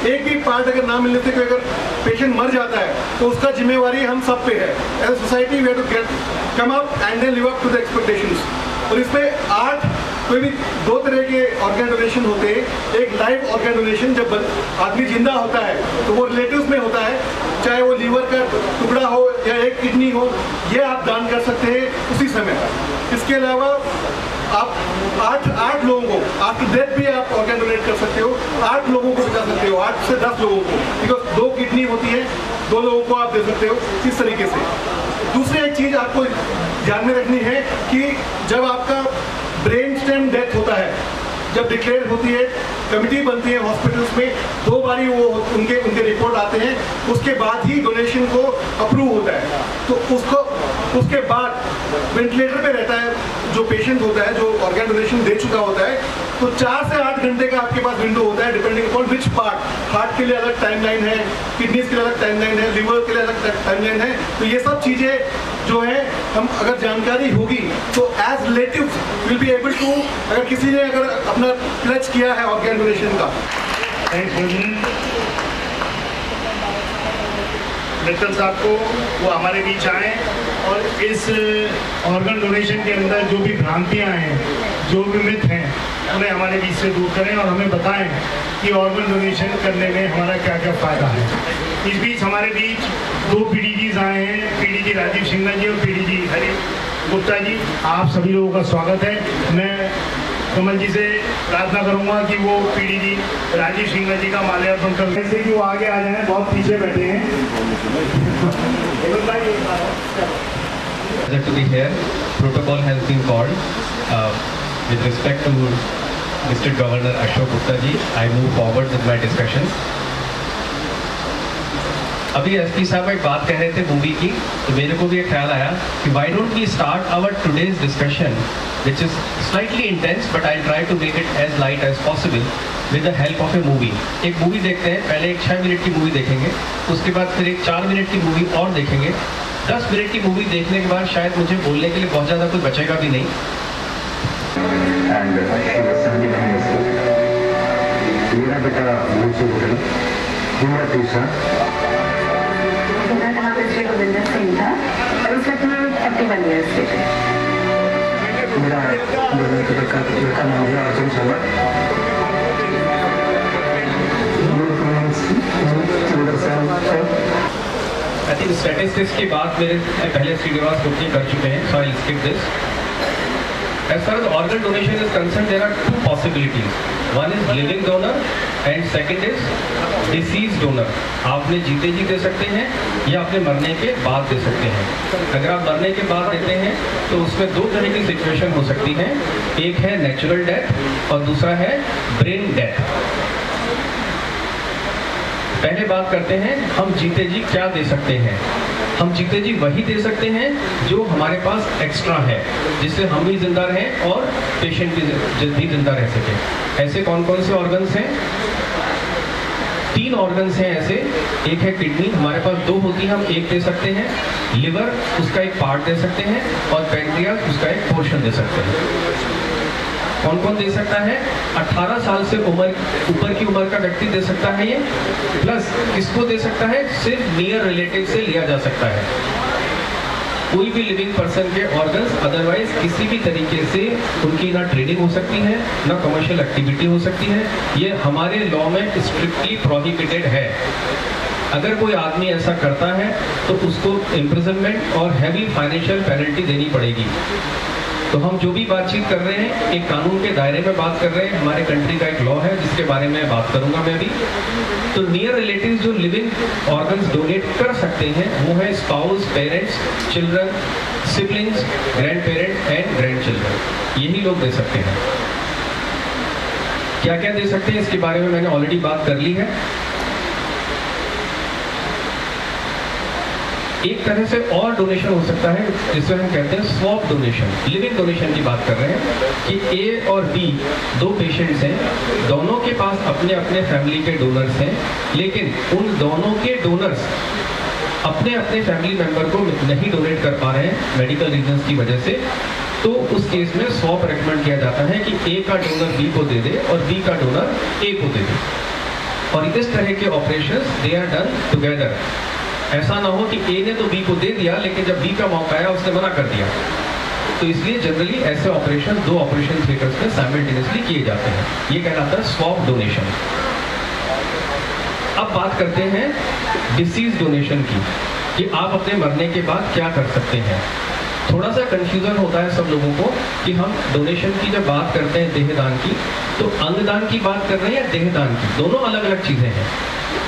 एक भी पार्ट अगर ना मिलने से कोई अगर पेशेंट मर जाता है तो उसका जिम्मेवारी हम सब पे है। As a society we have to come up and then live up to the expectations. और इसमें कोई भी 2 तरह के ऑर्गेन डोनेशन होते हैं। एक लाइव ऑर्गेन डोनेशन, जब आदमी जिंदा होता है तो वो रिलेटिव्स में होता है, चाहे वो लीवर का टुकड़ा हो या एक किडनी हो, ये आप दान कर सकते हैं उसी समय। इसके अलावा आप 8 लोगों को आफ्टर डेथ भी आप ऑर्गेन डोनेट कर सकते हो। 8 लोगों को बचा सकते हो, 8 से 10 लोगों को, बिकॉज 2 किडनी होती है, 2 लोगों को आप दे सकते हो इस तरीके से। दूसरी एक चीज़ आपको ध्यान में रखनी है कि जब आपका ब्रेन स्टेम डेथ होता है, जब डिक्लेयर होती है, कमिटी बनती है हॉस्पिटल्स में, 2 बारी वो उनके रिपोर्ट आते हैं, उसके बाद ही डोनेशन को अप्रूव होता है। तो उसके बाद वेंटिलेटर पे रहता है जो पेशेंट होता है, जो ऑर्गेन डोनेशन दे चुका होता है। तो 4 से 8 घंटे का आपके पास विंडो होता है, depending upon which part. Heart के लिए अलग टाइमलाइन है, किडनीज के लिए अलग टाइमलाइन है, लिवर के लिए अलग टाइमलाइन है। तो ये सब चीज़ें जो है हम अगर जानकारी होगी तो as relatives will be able to, अगर किसी ने अगर अपना प्लेज किया है ऑर्गेन डोनेशन का। मित्तल साहब को वो हमारे बीच आए और इस ऑर्गन डोनेशन के अंदर जो भी भ्रांतियां हैं, जो भी मिथ हैं, उन्हें हमारे बीच से दूर करें और हमें बताएं कि ऑर्गन डोनेशन करने में हमारा क्या क्या फ़ायदा है। इस बीच हमारे बीच 2 PDGs आए हैं, PDG राजीव सिंघा जी और PDG हरि गुप्ता जी। आप सभी लोगों का स्वागत है। मैं कमल जी से प्रार्थना करूंगा कि वो PDG राजीव सिंघा जी का माल्यार्पण कर जैसे कि वो आगे आ जाए, बहुत पीछे बैठे हैं। To be here, protocol has been called. With respect to District Governor Ashok Gupta ji, I move forward with my discussion. अभी एसपी साहब एक बात कह रहे थे मूवी की, तो मेरे को भी एक ख्याल आया कि why don't we start our today's discussion, which is slightly intense, but I'll try to make it as light as possible with the help of a movie. एक मूवी देखते हैं, पहले एक 6 मिनट की मूवी देखेंगे, उसके बाद फिर एक 4 मिनट की मूवी और देखेंगे। 10 मिनट की मूवी देखने के बाद शायद मुझे बोलने के लिए बहुत ज़्यादा कुछ बचेगा भी नहीं। मेरा बेटा मुझसे 21 years later. मेरा लड़का नाम है Arjun Sharma. I think statistics की बात मेरे पहले श्रीनिवास गुप्ता कर चुके हैं, so I'll skip this. As far as organ donation is concerned, there are two possibilities. One is living donor and second is deceased donor. आपने जीते जी दे सकते हैं या आपने मरने के बाद दे सकते हैं। अगर आप मरने के बाद देते हैं तो उसमें दो तरह की सिचुएशन हो सकती है, एक है नेचुरल डेथ और दूसरा है ब्रेन डेथ। पहले बात करते हैं हम जीते जी क्या दे सकते हैं। हम जीते जी वही दे सकते हैं जो हमारे पास एक्स्ट्रा है, जिससे हम भी जिंदा रहें और पेशेंट भी जिंदा रह सके। ऐसे कौन कौन से ऑर्गन्स हैं? 3 ऑर्गन्स हैं ऐसे। एक है किडनी, हमारे पास 2 होती है, हम 1 दे सकते हैं। लिवर, उसका एक पार्ट दे सकते हैं और पैंक्रियास, उसका एक पोर्शन दे सकते हैं। कौन कौन दे सकता है? 18 साल से ऊपर की उम्र का व्यक्ति दे सकता है ये, प्लस किसको दे सकता है? सिर्फ नियर रिलेटिव से लिया जा सकता है। कोई भी लिविंग पर्सन के ऑर्गन्स अदरवाइज किसी भी तरीके से उनकी ना ट्रेडिंग हो सकती है, ना कमर्शियल एक्टिविटी हो सकती है। ये हमारे लॉ में स्ट्रिक्टली प्रोहिबिटेड है। अगर कोई आदमी ऐसा करता है तो उसको इम्प्रिजनमेंट और हैवी फाइनेंशियल पेनल्टी देनी पड़ेगी। तो हम जो भी बातचीत कर रहे हैं एक कानून के दायरे में बात कर रहे हैं। हमारे कंट्री का एक लॉ है जिसके बारे में बात करूंगा मैं अभी। तो नियर रिलेटिव्स जो लिविंग ऑर्गन्स डोनेट कर सकते हैं वो है spouse, parents, children, siblings, grand parent and grand children. यही लोग दे सकते हैं। क्या क्या दे सकते हैं इसके बारे में मैंने ऑलरेडी बात कर ली है। एक तरह से और डोनेशन हो सकता है जिसे हम कहते हैं स्वैप डोनेशन। लिविंग डोनेशन की बात कर रहे हैं कि ए और बी 2 पेशेंट्स हैं, दोनों के पास अपने अपने फैमिली के डोनर्स हैं, लेकिन उन दोनों के डोनर्स अपने अपने फैमिली मेंबर को नहीं डोनेट कर पा रहे हैं मेडिकल रीजंस की वजह से। तो उस केस में स्वैप रेकमेंड किया जाता है कि ए का डोनर बी को दे दे और बी का डोनर ए को दे दे। और इस तरह के operations they are done together. ऐसा ना हो कि ए ने तो बी को दे दिया लेकिन जब बी का मौका आया उसने मना कर दिया। तो इसलिए जनरली ऐसे ऑपरेशन 2 ऑपरेशन थिएटर्स में साइमल्टेनियसली किए जाते हैं। ये कहलाता है स्वैप डोनेशन। अब बात करते हैं डिसीज डोनेशन की, कि आप अपने मरने के बाद क्या कर सकते हैं। थोड़ा सा कंफ्यूजन होता है सब लोगों को कि हम डोनेशन की जब बात करते हैं देहदान की, तो अंगदान की बात कर रहे हैं या देहदान की? दोनों अलग अलग चीजें हैं।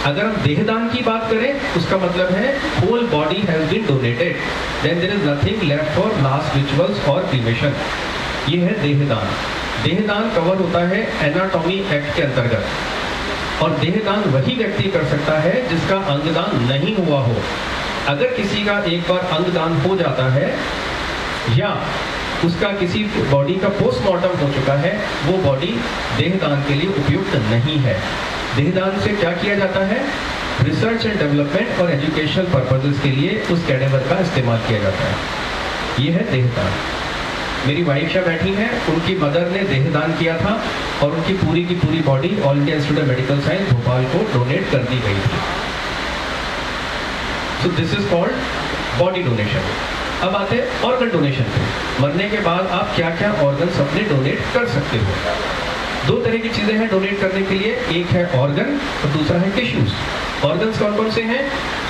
अगर हम देहदान की बात करें उसका मतलब है whole body has been donated, then there is nothing left for last rituals और क्रीमेशन। ये है देहदान। देहदान कवर होता है एनाटॉमी एक्ट के अंतर्गत। और देहदान वही व्यक्ति कर सकता है जिसका अंगदान नहीं हुआ हो। अगर किसी का एक बार अंगदान हो जाता है या उसका किसी बॉडी का पोस्टमार्टम हो चुका है, वो बॉडी देहदान के लिए उपयुक्त नहीं है। देहदान से क्या किया जाता है? रिसर्च एंड डेवलपमेंट और एजुकेशनल पर्पसेस के लिए उस कैडेवर का इस्तेमाल किया जाता है। ये है देहदान। मेरी वाइफ यहाँ बैठी हैं, उनकी मदर ने देहदान किया था और उनकी पूरी की पूरी body all India institute of medical science Bhopal को डोनेट कर दी गई थी। So this is called body donation. अब आते हैं ऑर्गन डोनेशन पे। मरने के बाद आप क्या क्या ऑर्गन्स अपने डोनेट कर सकते हो। 2 तरह की चीजें हैं डोनेट करने के लिए, एक है ऑर्गन और दूसरा है टिश्यूज। ऑर्गन्स कौन कौन से हैं?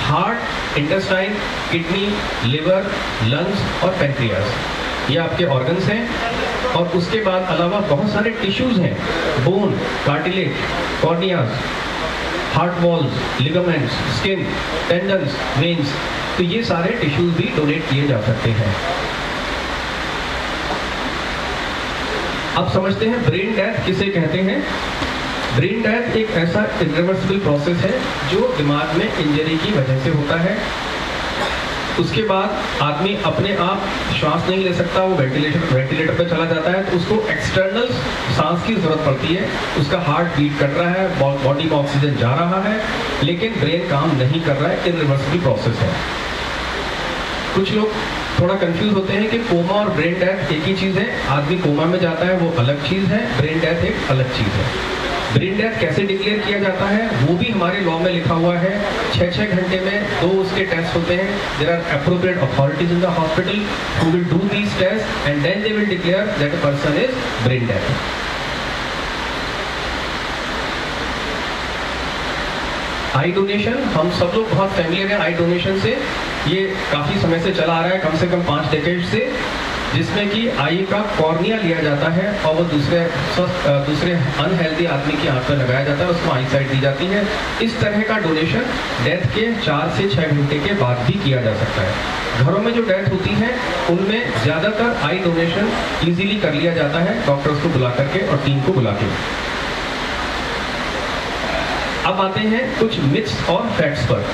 Heart, intestine, kidney, liver, lungs और पैंक्रियास। ये आपके ऑर्गन्स हैं। और उसके बाद अलावा बहुत सारे टिश्यूज हैं, bone, cartilage, corneas, heart walls, ligaments, skin, tendons, veins. तो ये सारे टिश्यूज भी डोनेट किए जा सकते हैं। अब समझते हैं ब्रेन डेथ किसे कहते हैं। ब्रेन डेथ एक ऐसा इरिवर्सिबल प्रोसेस है जो दिमाग में इंजरी की वजह से होता है। उसके बाद आदमी अपने आप श्वास नहीं ले सकता, वो वेंटिलेटर पे चला जाता है, तो उसको एक्सटर्नल सांस की जरूरत पड़ती है। उसका हार्ट बीट कर रहा है, बॉडी में ऑक्सीजन जा रहा है, लेकिन ब्रेन काम नहीं कर रहा है। इरिवर्सिबल प्रोसेस है। कुछ लोग थोड़ा कंफ्यूज होते हैं कि कोमा और ब्रेन डेथ एक ही चीज है। आदमी कोमा में जाता है वो अलग चीज है, ब्रेन डेथ एक अलग चीज है। ब्रेन डेथ कैसे डिक्लेयर किया जाता है वो भी हमारे लॉ में लिखा हुआ है। 6-6 घंटे में 2 उसके टेस्ट होते हैं। There are appropriate authorities in the hospital who will do these test and then they will declare that a person is brain death. Eye donation, हम सब लोग बहुत फैमिलियर हैं आई डोनेशन से। ये काफी समय से चला आ रहा है, कम से कम 5 डेकेड से, जिसमें कि आई का कॉर्निया लिया जाता है और वो दूसरे अनहेल्दी आदमी की आंख में लगाया जाता है, उसको आई साइट दी जाती है। इस तरह का डोनेशन डेथ के 4 से 6 घंटे के बाद भी किया जा सकता है। घरों में जो डेथ होती है उनमें ज्यादातर आई डोनेशन इजीली कर लिया जाता है डॉक्टर्स को बुला करके और टीम को बुला के। अब आते हैं कुछ मिथ्स और फैक्ट्स पर।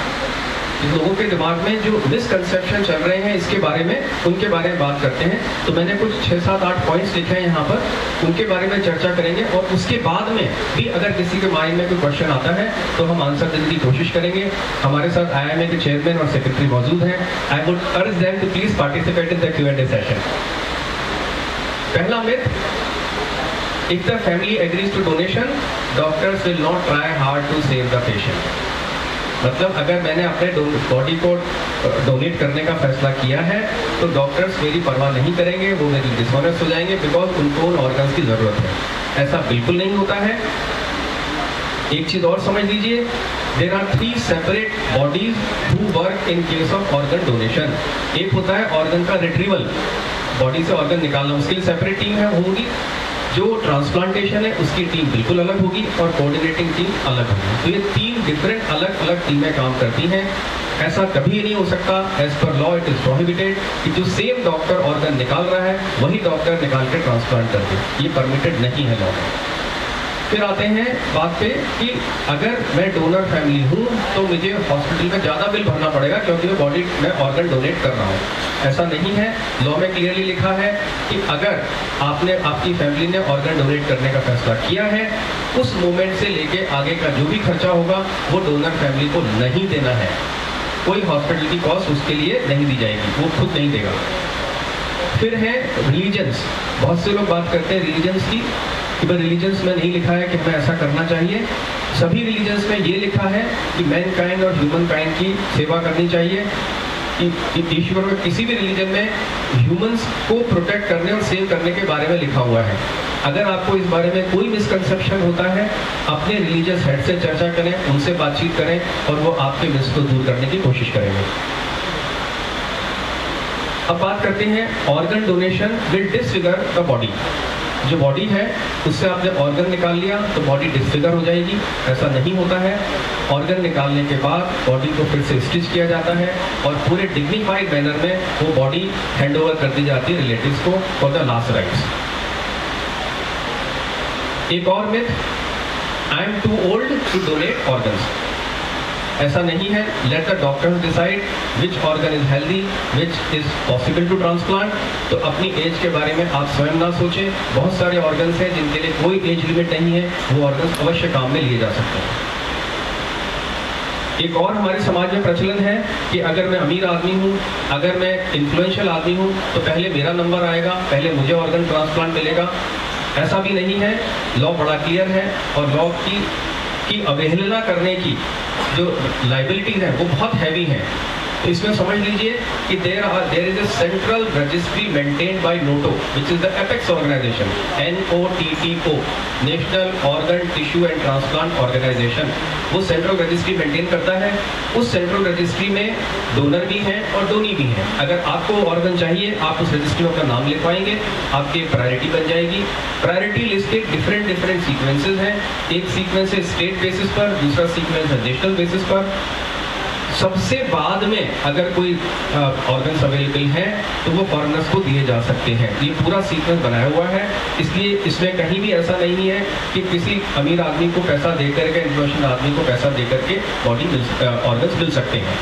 लोगों के दिमाग में जो मिसकंसेप्शन चल रहे हैं इसके बारे में, उनके बारे में बात करते हैं। तो मैंने कुछ 6-7-8 पॉइंट्स लिखे हैं यहाँ पर, उनके बारे में चर्चा करेंगे और उसके बाद में भी अगर किसी के माइंड में कोई क्वेश्चन आता है तो हम आंसर देने की कोशिश करेंगे। हमारे साथ IIMA के चेयरमैन और सेक्रेटरी मौजूद हैं। I would urge them to please participate in the Q&A session. पहला myth, if the family agrees to donation, doctors will not try hard to save the patient। मतलब अगर मैंने अपने बॉडी को डोनेट करने का फैसला किया है तो डॉक्टर्स मेरी परवाह नहीं करेंगे, वो मेरी डिसऑनेस्ट हो जाएंगे बिकॉज उनको उन ऑर्गन्स की जरूरत है। ऐसा बिल्कुल नहीं होता है। एक चीज और समझ लीजिए, there are 3 separate bodies who work in case of organ donation. एक होता है ऑर्गन का रिट्रीवल, बॉडी से ऑर्गन निकालना, उसके लिए सेपरेट टीम है होगी। जो ट्रांसप्लांटेशन है उसकी टीम बिल्कुल अलग होगी और कोऑर्डिनेटिंग टीम अलग होगी। तो ये 3 डिफरेंट अलग अलग टीमें काम करती हैं। ऐसा कभी नहीं हो सकता, as per law it is prohibited कि जो सेम डॉक्टर ऑर्गन निकाल रहा है वही डॉक्टर निकाल के ट्रांसप्लांट कर दे, ये परमिटेड नहीं है लॉ में। फिर आते हैं बात पे कि अगर मैं डोनर फैमिली हूँ तो मुझे हॉस्पिटल में ज़्यादा बिल भरना पड़ेगा क्योंकि मैं बॉडी में ऑर्गन डोनेट कर रहा हूँ। ऐसा नहीं है, लॉ में क्लियरली लिखा है कि अगर आपकी फैमिली ने ऑर्गन डोनेट करने का फैसला किया है, उस मोमेंट से लेके आगे का जो भी खर्चा होगा वो डोनर फैमिली को नहीं देना है। कोई हॉस्पिटल की कॉस्ट उसके लिए नहीं दी जाएगी, वो खुद नहीं देगा। फिर है रिलीजन्स, बहुत से लोग बात करते हैं रिलीजन्स की कि भाई रिलीजन्स में नहीं लिखा है कि हमें ऐसा करना चाहिए। सभी रिलीजन्स में ये लिखा है कि मैनकाइंड और ह्यूमन काइंड की सेवा करनी चाहिए। ईश्वर में किसी भी रिलीजन में ह्यूमंस को प्रोटेक्ट करने और सेव करने के बारे में लिखा हुआ है। अगर आपको इस बारे में कोई मिसकंसेप्शन होता है, अपने रिलीजियस हेड से चर्चा करें, उनसे बातचीत करें और वो आपके मिस को दूर करने की कोशिश करेंगे। अब बात करते हैं organ donation will disfigure the body. जो बॉडी है उससे आपने ऑर्गन निकाल लिया तो बॉडी डिसफिगर हो जाएगी, ऐसा नहीं होता है। ऑर्गन निकालने के बाद बॉडी को फिर से स्टिच किया जाता है और पूरे डिग्निफाइड मैनर में वो बॉडी हैंड ओवर कर दी जाती है रिलेटिव्स को फॉर द लास्ट राइट्स। एक और myth, I am too old to donate organs. ऐसा नहीं है, let the doctors decide which organ is healthy, which is possible to transplant. तो अपनी एज के बारे में आप स्वयं ना सोचें, बहुत सारे ऑर्गन्स हैं जिनके लिए कोई एज लिमिट नहीं है, वो ऑर्गन्स अवश्य काम में लिए जा सकते हैं। एक और हमारे समाज में प्रचलन है कि अगर मैं अमीर आदमी हूँ, अगर मैं इन्फ्लुएंशियल आदमी हूँ तो पहले मेरा नंबर आएगा, पहले मुझे ऑर्गन ट्रांसप्लांट मिलेगा। ऐसा भी नहीं है, लॉ बड़ा क्लियर है और लॉ की अवहेलना करने की जो लाइबिलिटीज हैं वो बहुत हैवी हैं। तो इसमें समझ लीजिए कि there is a central registry maintained by NOTTO which is the apex organisation, NOTTO, national organ tissue and transplant organisation. वो सेंट्रल रजिस्ट्री मेंटेन करता है। उस सेंट्रल रजिस्ट्री में डोनर भी हैं और डोनी भी हैं। अगर आपको ऑर्गन चाहिए आप उस रजिस्ट्री में अपना नाम लिखवाएंगे, आपकी प्रायोरिटी बन जाएगी। प्रायोरिटी लिस्ट के डिफरेंट सीक्वेंसेज हैं। एक सीक्वेंस है स्टेट बेसिस पर, दूसरा सीक्वेंस है नेशनल बेसिस पर। सबसे बाद में अगर कोई ऑर्गन्स अवेलेबल हैं तो वो फॉरेनर्स को दिए जा सकते हैं। ये पूरा सीक्वेंस बनाया हुआ है, इसलिए इसमें कहीं भी ऐसा नहीं है कि किसी अमीर आदमी को पैसा दे करके, इन्फ्लुएंशियल आदमी को पैसा दे करके ऑर्गन्स मिल सकते हैं।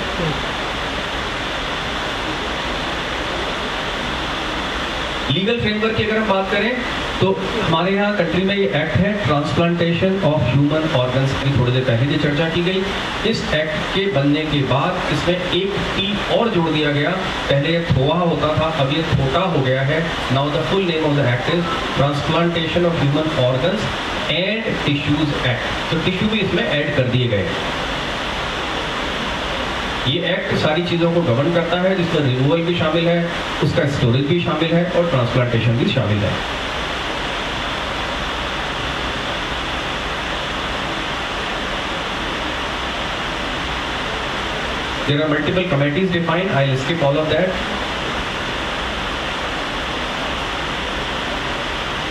लीगल फ्रेमवर्क की अगर हम बात करें तो हमारे यहाँ कंट्री में ये एक्ट है ट्रांसप्लांटेशन ऑफ ह्यूमन ऑर्गन्स की थोड़ी देर पहले जो चर्चा की गई। इस एक्ट के बनने के बाद इसमें एक टी और जोड़ दिया गया। पहले ये थोआ होता था, अब ये थोटा हो गया है। Now the full name of the act is transplantation of human organs and tissues act. तो टिश्यू भी इसमें ऐड कर दिए गए। ये एक्ट सारी चीज़ों को गवर्न करता है, जिसमें रिमूवल भी शामिल है, उसका स्टोरेज भी शामिल है और ट्रांसप्लांटेशन भी शामिल है। There are multiple committees defined. I'll skip all of that.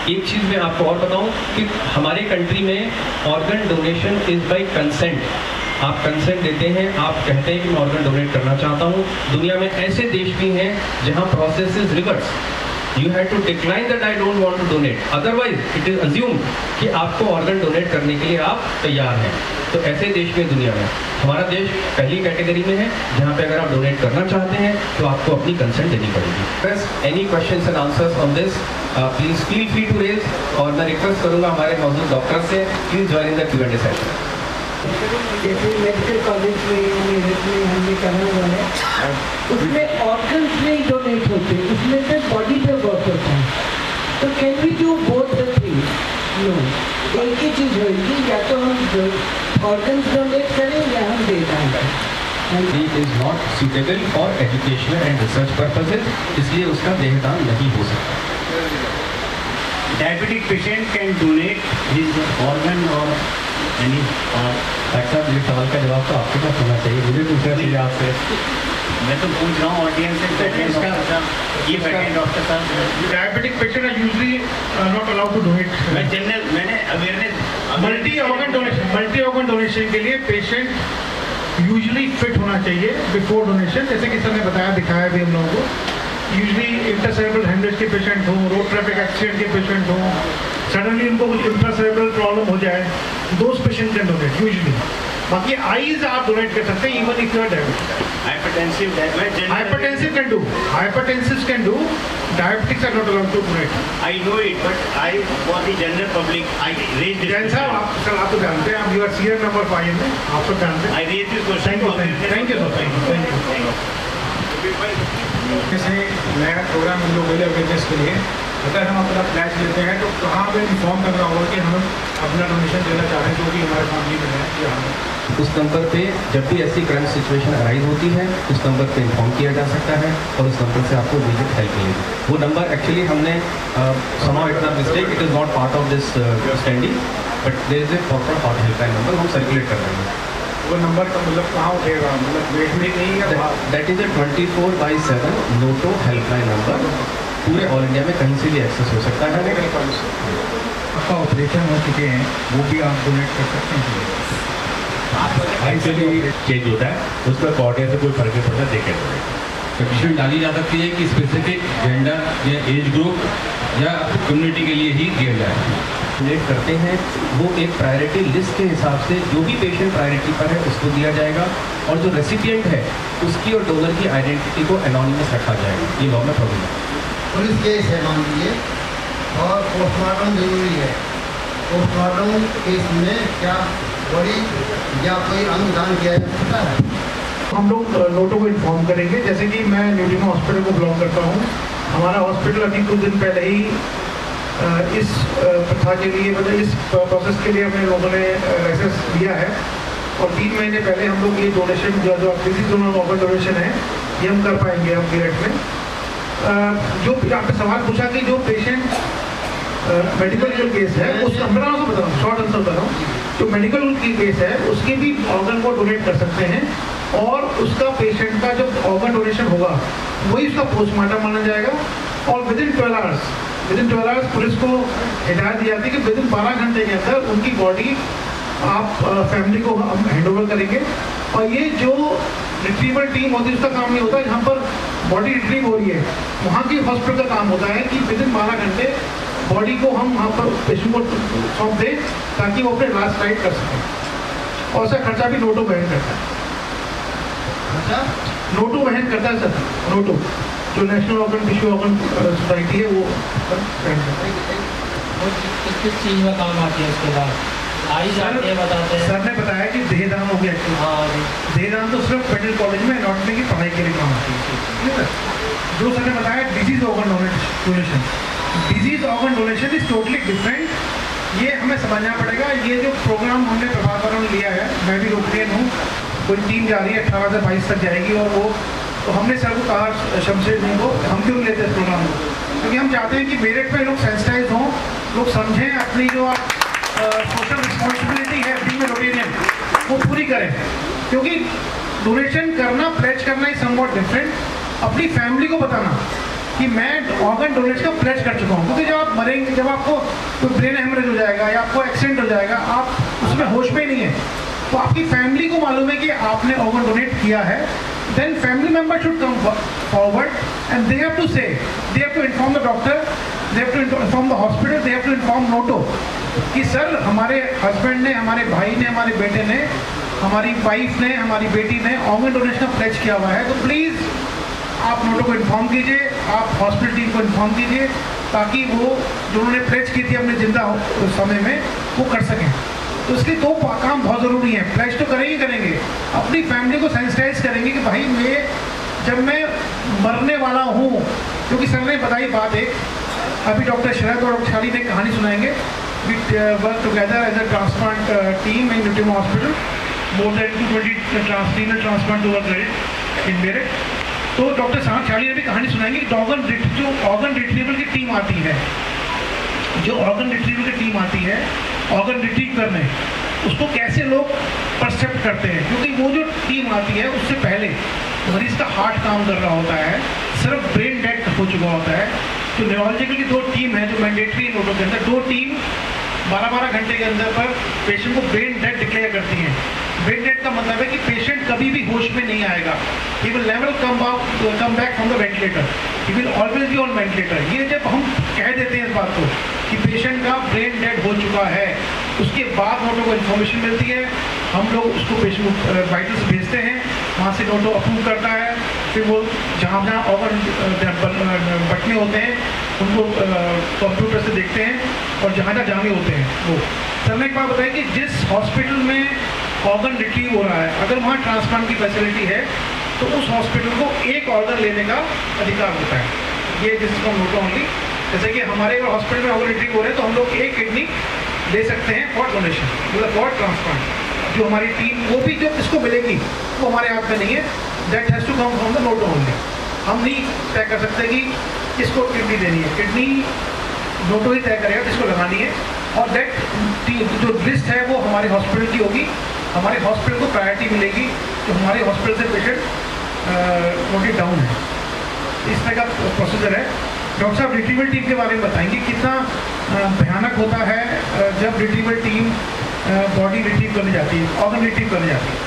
एक चीज मैं आपको और बताऊं कि हमारे कंट्री में organ donation is by consent. आप कंसेंट देते हैं, आप कहते हैं कि मैं ऑर्गन डोनेट करना चाहता हूं। दुनिया में ऐसे देश भी हैं जहां process is reverse. You have to decline that I don't want to donate, otherwise it is assumed कि आपको ऑर्गन डोनेट करने के लिए आप तैयार हैं। तो ऐसे देश में दुनिया में हमारा देश पहली कैटेगरी में है, जहां पे अगर आप डोनेट करना चाहते हैं तो आपको अपनी कंसेंट देनी पड़ेगी। बस any questions and answers on this please feel free to raise, और मैं रिक्वेस्ट करूंगा हमारे मौजूद डॉक्टर से please join the Q&A session. जैसे मेडिकल कॉलेज में मेरठ में हमने कहा हुआ है, उसमें ऑर्गन्स नहीं डोनेट होते, उसमें से बॉडी पे वर्क होता है। तो can we do both the things? No, एक ही चीज होगी, या तो हम ऑर्गन्स डोनेट करें या हम दे दें। He is not suitable for educational and research purposes, इसलिए उसका देहदान नहीं हो सकता। Diabetic patient can donate his organ or any part। Doctor साहब, ये सवाल का जवाब तो आपके पास होना चाहिए, मुझे पूछना चाहिए आपसे। मैं तो पूछ रहा हूँ ऑडियंस से, ये बैठे डॉक्टर साहब। Diabetic patient are usually not allowed to donate. मैं जनरल, मैंने अवेयरनेस मल्टी ऑर्गन डोनेशन के लिए पेशेंट यूजुअली फिट होना चाहिए बिफोर डोनेशन। जैसे कि सर ने बताया, दिखाया भी हम लोगों को, यूजुअली इंटरसेरेब्रल हेमरेज के पेशेंट हों, रोड ट्रैफिक एक्सीडेंट के पेशेंट हों, सडनली उनको कुछ इंट्रासेरेब्रल प्रॉब्लम हो जाए, those patient can donate usually. बाकी आईज आप डोनेट कर सकते हैं, even if you are diabetic. Hypertensive can do, hypertensive can do, diabetics are not allowed to donate. I know it, but I for the general public I raise this. Jain साहब, आप तो जानते हैं, आप यू आर सीनियर नंबर 5 में, आप सब जानते हैं। I raise this question. Thank you sir, thank you. जैसे नया प्रोग्राम हम लोग बोले अवेयरनेस के लिए, अगर हम अपना फ्लैश लेते हैं तो कहाँ पे इन्फॉर्म करना होगा कि हम अपना डोनेशन देना चाह रहे हैं, जो भी हमारे फैमिली में है या हम उस नंबर पे जब भी ऐसी करंट सिचुएशन अराइज होती है, उस नंबर पे इन्फॉर्म किया जा सकता है और उस नंबर से आपको इमीडिएट हेल्प मिलेगी। वो नंबर एक्चुअली हमने somehow it is mistake, it is not part of this standing, but there is a proper hot helpline number, हम सर्कुलेट कर रहे हैं। वो नंबर का मतलब कहाँ उठेगा, मतलब वेट में नहीं है? That is a 24/7 Noto helpline number, पूरे ऑल इंडिया में कहीं से भी एक्सेस हो सकता है। आपका ऑपरेशन हो चुके हैं, वो भी आप डोनेट कर सकते हैं। एक्चुअली चेंज होता है, उसमें कोऑर्डिनेट से कोई फर्क नहीं पड़ता, देखे कंडीशन डाली जा सकती है कि स्पेसिफिक जेंडर या एज ग्रुप या कम्युनिटी के लिए ही दिया जाए। डोनेट करते हैं वो एक प्रायोरिटी लिस्ट के हिसाब से जो भी पेशेंट प्रायोरिटी पर है उसको दिया जाएगा, और जो रेसिपिएंट है उसकी और डोनर की आइडेंटिटी को एनोनिमस रखा जाएगा। ये लॉ में प्रॉब्लम है। पुलिस केस है मान लीजिए, और पोस्टमार्टम जरूरी है। पोस्टमार्टम केस में क्या बॉडी या कोई अंग दान किया जा सकता है? हम लोग नोटों को इन्फॉर्म करेंगे। जैसे कि मैं न्यूट्रिनो हॉस्पिटल को बिलोंग करता हूँ, हमारा हॉस्पिटल अभी कुछ दिन पहले ही इस प्रथा के लिए, मतलब इस प्रोसेस के लिए हमने लोगों ने लाइसेंस लिया है, और 3 महीने पहले हम लोग ये डोनेशन जो डिसीज ऑर्गन डोनेशन है ये हम कर पाएंगे अब मेरठ में। जो आपने सवाल पूछा कि जो पेशेंट मेडिकल जो केस है, उस मेरा आपको बता रहा हूँ, शॉर्ट आंसर बता रहा हूँ, जो मेडिकल की केस है उसके भी ऑर्गन को डोनेट कर सकते हैं, और उसका पेशेंट का जब ऑर्गन डोनेशन होगा वही उसका पोस्टमार्टम माना जाएगा, और विदिन 12 आवर्स पुलिस को हिदायत दी जाती है कि विदिन 12 घंटे के अंदर उनकी बॉडी आप फैमिली को हम हैंड ओवर करेंगे। और ये जो रिट्रीवल टीम होती है उसका काम ये होता है, जहाँ पर बॉडी रिट्रीव हो रही है वहाँ की हॉस्पिटल का काम होता है कि विदिन 12 घंटे बॉडी को हम वहाँ पर पेशेंट को सौंप दें ताकि वो अपने लास्ट राइड कर सकें। और उसका खर्चा भी नोटो वहन करता है। नोटो वहन करता है सर, नोटो जो national organ tissue organ society है वो किस चीज़ में काम आती है उसके बाद? आई जाते हैं, बताते हैं। सर ने बताया कि देहदान हो गया। हाँ, देहदान तो सिर्फ मेडिकल कॉलेज में एनाटॉमी की पढ़ाई के लिए काम आती है। जो सर ने बताया disease organ donation, disease organ donation is totally different ये हमें समझना पड़ेगा। ये जो प्रोग्राम हमने प्रभात वालों ने लिया है, मैं भी रोटेरियन हूँ, कोई टीम जा रही है 18 से 22 तक जाएगी, और वो तो हमने सर को कहा शमशेर जी को, हम क्यों नहीं लेते इस प्रोग्राम को, क्योंकि हम चाहते हैं कि मेरिट पे लोग सेंसिटाइज हों, लोग समझें अपनी जो सोशल रिस्पॉन्सिबिलिटी है बीइंग अ रोटेरियन वो पूरी करें। क्योंकि डोनेशन करना, प्लेज करना इज समवॉट डिफरेंट। अपनी फैमिली को बताना कि मैं ऑर्गन डोनेट का प्लेज कर चुका हूँ, क्योंकि जब आप मरेंगे, जब आपको कोई ब्रेन हेमरेज हो जाएगा या आपको एक्सीडेंट हो जाएगा, आप उसमें होश में नहीं है, तो आपकी फैमिली को मालूम है कि आपने ऑर्गन डोनेट किया है, then family member should come forward and they have to say, they have to inform the doctor, they have to inform the hospital, they have to inform NOTO कि sir हमारे husband ने, हमारे भाई ने, हमारे बेटे ने, हमारी वाइफ ने, हमारी बेटी ने ऑर्गन डोनेशन का प्लेज किया हुआ है, तो प्लीज़ आप NOTO को इन्फॉर्म कीजिए, आप हॉस्पिटल टीम को इन्फॉर्म कीजिए, ताकि वो जो उन्होंने प्लेज की थी अपने जिंदा समय में वो कर सकें। तो इसके दो काम बहुत ज़रूरी हैं। प्लेज तो करेंगे करेंगे, अपनी फैमिली को सेंसिटाइज करेंगे कि भाई जब मैं मरने वाला हूँ, क्योंकि सर ने बताई बात एक, अभी डॉक्टर शरद और डॉक्टर शाली ने कहानी सुनाएंगे। We work together as a transplant team in Nutema hospital, more than 220 renal transplant हुआ इन मेरठ। तो डॉक्टर शाली ने भी कहानी सुनाएंगे कि जो ऑर्गन रिट्रीवल की टीम आती है, जो ऑर्गन रिट्रीवल की टीम आती है ऑर्गन रिट्रीव करने, उसको कैसे लोग परसेप्ट करते हैं, क्योंकि वो जो टीम आती है उससे पहले मरीज का हार्ट काम कर रहा होता है, सिर्फ ब्रेन डेड हो चुका होता है। तो न्यूरोलॉजिकल की दो टीम है जो मैंडेटरी है NOTO के अंदर, दो टीम 12-12 घंटे के अंदर पर पेशेंट को ब्रेन डेड डिक्लेयर करती हैं। ब्रेन डेड का मतलब है कि पेशेंट कभी भी होश में नहीं आएगा, he will never come back from the ventilator, he will always be on ventilator. ये जब हम कह देते हैं इस बात को कि पेशेंट का ब्रेन डेड हो चुका है, उसके बाद NOTO को इन्फॉर्मेशन मिलती है, हम लोग उसको पेशेंट को वाइटल्स भेजते हैं, वहाँ से NOTO अप्रूव करता है, फिर वो जहाँ जहाँ ऑर्गन बटने होते हैं उनको कंप्यूटर से देखते हैं, और जहाँ जहाँ जाने होते हैं वो। सर ने एक बात बताई कि जिस हॉस्पिटल में ऑर्गन रिट्रीव हो रहा है, अगर वहाँ ट्रांसप्लांट की फैसिलिटी है तो उस हॉस्पिटल को एक ऑर्गन लेने का अधिकार होता है। ये जिसको NOTO ओनली, जैसे कि हमारे हॉस्पिटल में ऑर्गन रिट्रीव हो रहे हैं तो हम लोग एक किडनी ले सकते हैं फॉर डोनेशन, मतलब फॉर ट्रांसप्लांट। जो हमारी टीम, वो भी जो इसको मिलेगी वो हमारे हाथ में नहीं है, that has to come from the NOTO only. हम नहीं तय कर सकते कि किसको किडनी देनी है, किडनी NOTO ही तय करेगा किसको लगानी है, और दैट जो लिस्ट है वो हमारे हॉस्पिटल की होगी, हमारे हॉस्पिटल को प्रायोरिटी मिलेगी, जो हमारे हॉस्पिटल से पेशेंट नोटेड डाउन है। इस तरह का प्रोसीजर है। डॉक्टर साहब रिट्रीवल टीम के बारे में बताएंगे, कितना भयानक होता है जब रिट्रीवल टीम बॉडी रिट्रीव करने जाती है, ऑर्गन रिट्रीव करने जाती है।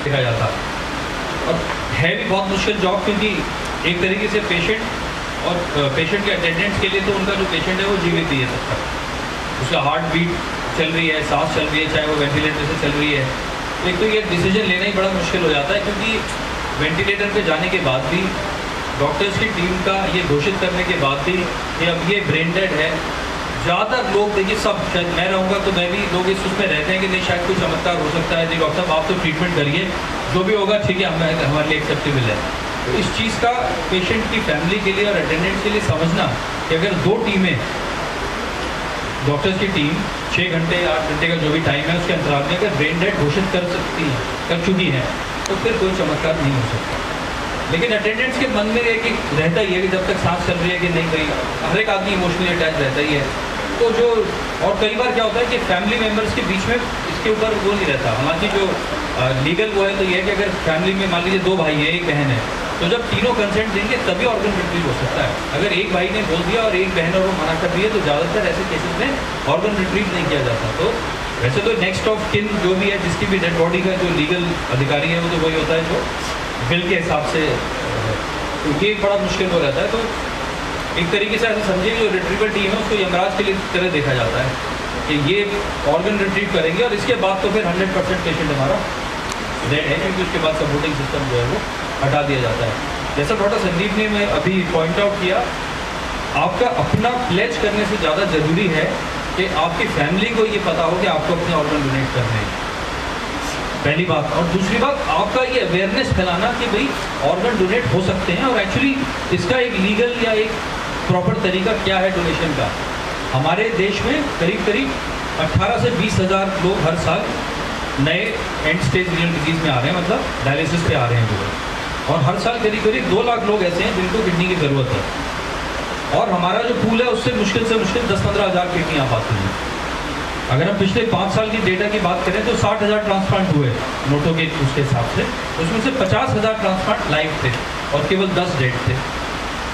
देखा जाता और है भी बहुत मुश्किल जॉब, क्योंकि एक तरीके से पेशेंट और पेशेंट के अटेंडेंट्स के लिए तो उनका जो पेशेंट है वो जीवित ही है तब तक, उसका हार्ट बीट चल रही है, सांस चल रही है, चाहे वो वेंटिलेटर से चल रही है। एक तो ये डिसीजन लेना ही बड़ा मुश्किल हो जाता है, क्योंकि वेंटिलेटर पे जाने के बाद भी डॉक्टर्स की टीम का ये घोषित करने के बाद भी कि अब ये ब्रेन डेड है, ज़्यादातर लोग देखिए, सब शायद मैं रहूँगा तो मैं भी, लोग इस उसमें रहते हैं कि नहीं शायद कोई चमत्कार हो सकता है, नहीं डॉक्टर साहब आप तो ट्रीटमेंट करिए, जो भी होगा ठीक है, हमारे लिए एक्सेप्टेबल है। तो इस चीज़ का पेशेंट की फैमिली के लिए और अटेंडेंट्स के लिए समझना कि अगर दो टीमें, डॉक्टर्स की टीम 6 घंटे 8 घंटे का जो भी टाइम है उसके अंतराल में अगर ब्रेन डेड घोषित कर चुकी है तो फिर कोई चमत्कार नहीं हो सकता। लेकिन अटेंडेंट्स के मन में एक रहता ही है कि जब तक सांस चल रही है कि नहीं, कहीं हर एक आदमी इमोशनली अटैच रहता ही है। तो जो, और कई बार क्या होता है कि फैमिली मेम्बर्स के बीच में इसके ऊपर वो नहीं रहता। हमारी जो लीगल वो है तो ये है कि अगर फैमिली में मान लीजिए 2 भाई हैं, एक बहन है, तो जब तीनों कंसेंट देंगे तभी ऑर्गन रिट्रीव हो सकता है। अगर एक भाई ने बोल दिया और एक बहन और वो मना कर दिया तो ज़्यादातर ऐसे केसेस में ऑर्गन रिट्रीव नहीं किया जाता। तो वैसे तो नेक्स्ट ऑफ किन जो भी है, जिसकी भी डेड बॉडी का जो लीगल अधिकारी है वो तो वही होता है जो बिल के हिसाब से, क्योंकि एक बड़ा मुश्किल हो रहता है। तो एक तरीके से ऐसा समझिए जो रिट्रीवल टीम है उसको यमराज के लिए तरह देखा जाता है कि ये ऑर्गन रिट्रीव करेंगे और इसके बाद तो फिर 100% पेशेंट हमारा डेड है, क्योंकि उसके बाद सपोर्टिंग सिस्टम जो है वो हटा दिया जाता है। जैसा डॉक्टर संदीप ने मैं अभी पॉइंट आउट किया, आपका अपना प्लेज करने से ज़्यादा ज़रूरी है कि आपकी फैमिली को ये पता हो कि आपको अपने ऑर्गन डोनेट करने हैं, पहली बात। और दूसरी बात, आपका ये अवेयरनेस फैलाना कि भाई ऑर्गन डोनेट हो सकते हैं और एक्चुअली इसका एक लीगल या एक प्रॉपर तरीका क्या है डोनेशन का, हमारे देश में करीब करीब 18 से 20 हज़ार लोग हर साल नए एंड स्टेज रीनल डिजीज में आ रहे हैं, मतलब डायलिसिस पे आ रहे हैं जो है। और हर साल करीब करीब 2 लाख लोग ऐसे हैं जिनको किडनी की ज़रूरत है। और हमारा जो पूल है उससे मुश्किल 10-15 हज़ार किडनी आ पाती हैं। अगर हम पिछले 5 साल की डेटा की बात करें तो 60,000 ट्रांसप्लांट हुए नोटों के उसके हिसाब से, उसमें से 50,000 ट्रांसप्लांट लाइव थे और केवल 10 डेड थे,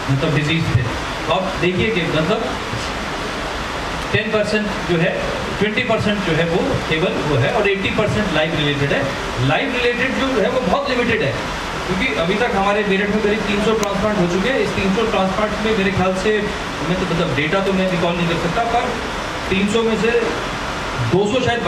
मतलब डिजीज थे। अब देखिए कि मतलब 10% जो है, 20% जो है वो केवल वो है और 80% लाइव रिलेटेड है। लाइव रिलेटेड जो है वो बहुत लिमिटेड है, क्योंकि अभी तक हमारे मेरठ में करीब 300 ट्रांसप्लांट हो चुके हैं। इस 300 ट्रांसप्लांट में मेरे ख्याल से मैं तो मतलब डेटा तो मैं रिकॉल नहीं कर सकता, पर 300 में से 200 शायद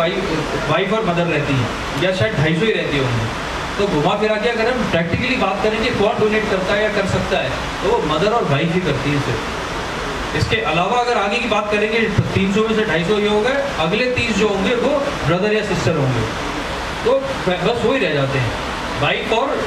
वाइफ और मदर रहती हैं, या शायद 250 ही रहती है उनमें। तो घुमा फिरा के अगर हम प्रैक्टिकली बात करें कि कौन डोनेट करता है या कर सकता है, तो वो मदर और वाइफ ही करती है सिर्फ। इसके अलावा अगर आगे की बात करेंगे 300 में से 250 ये हो गए, अगले 30 जो होंगे वो ब्रदर या सिस्टर होंगे, तो बस वो ही रह जाते हैं, वाइफ और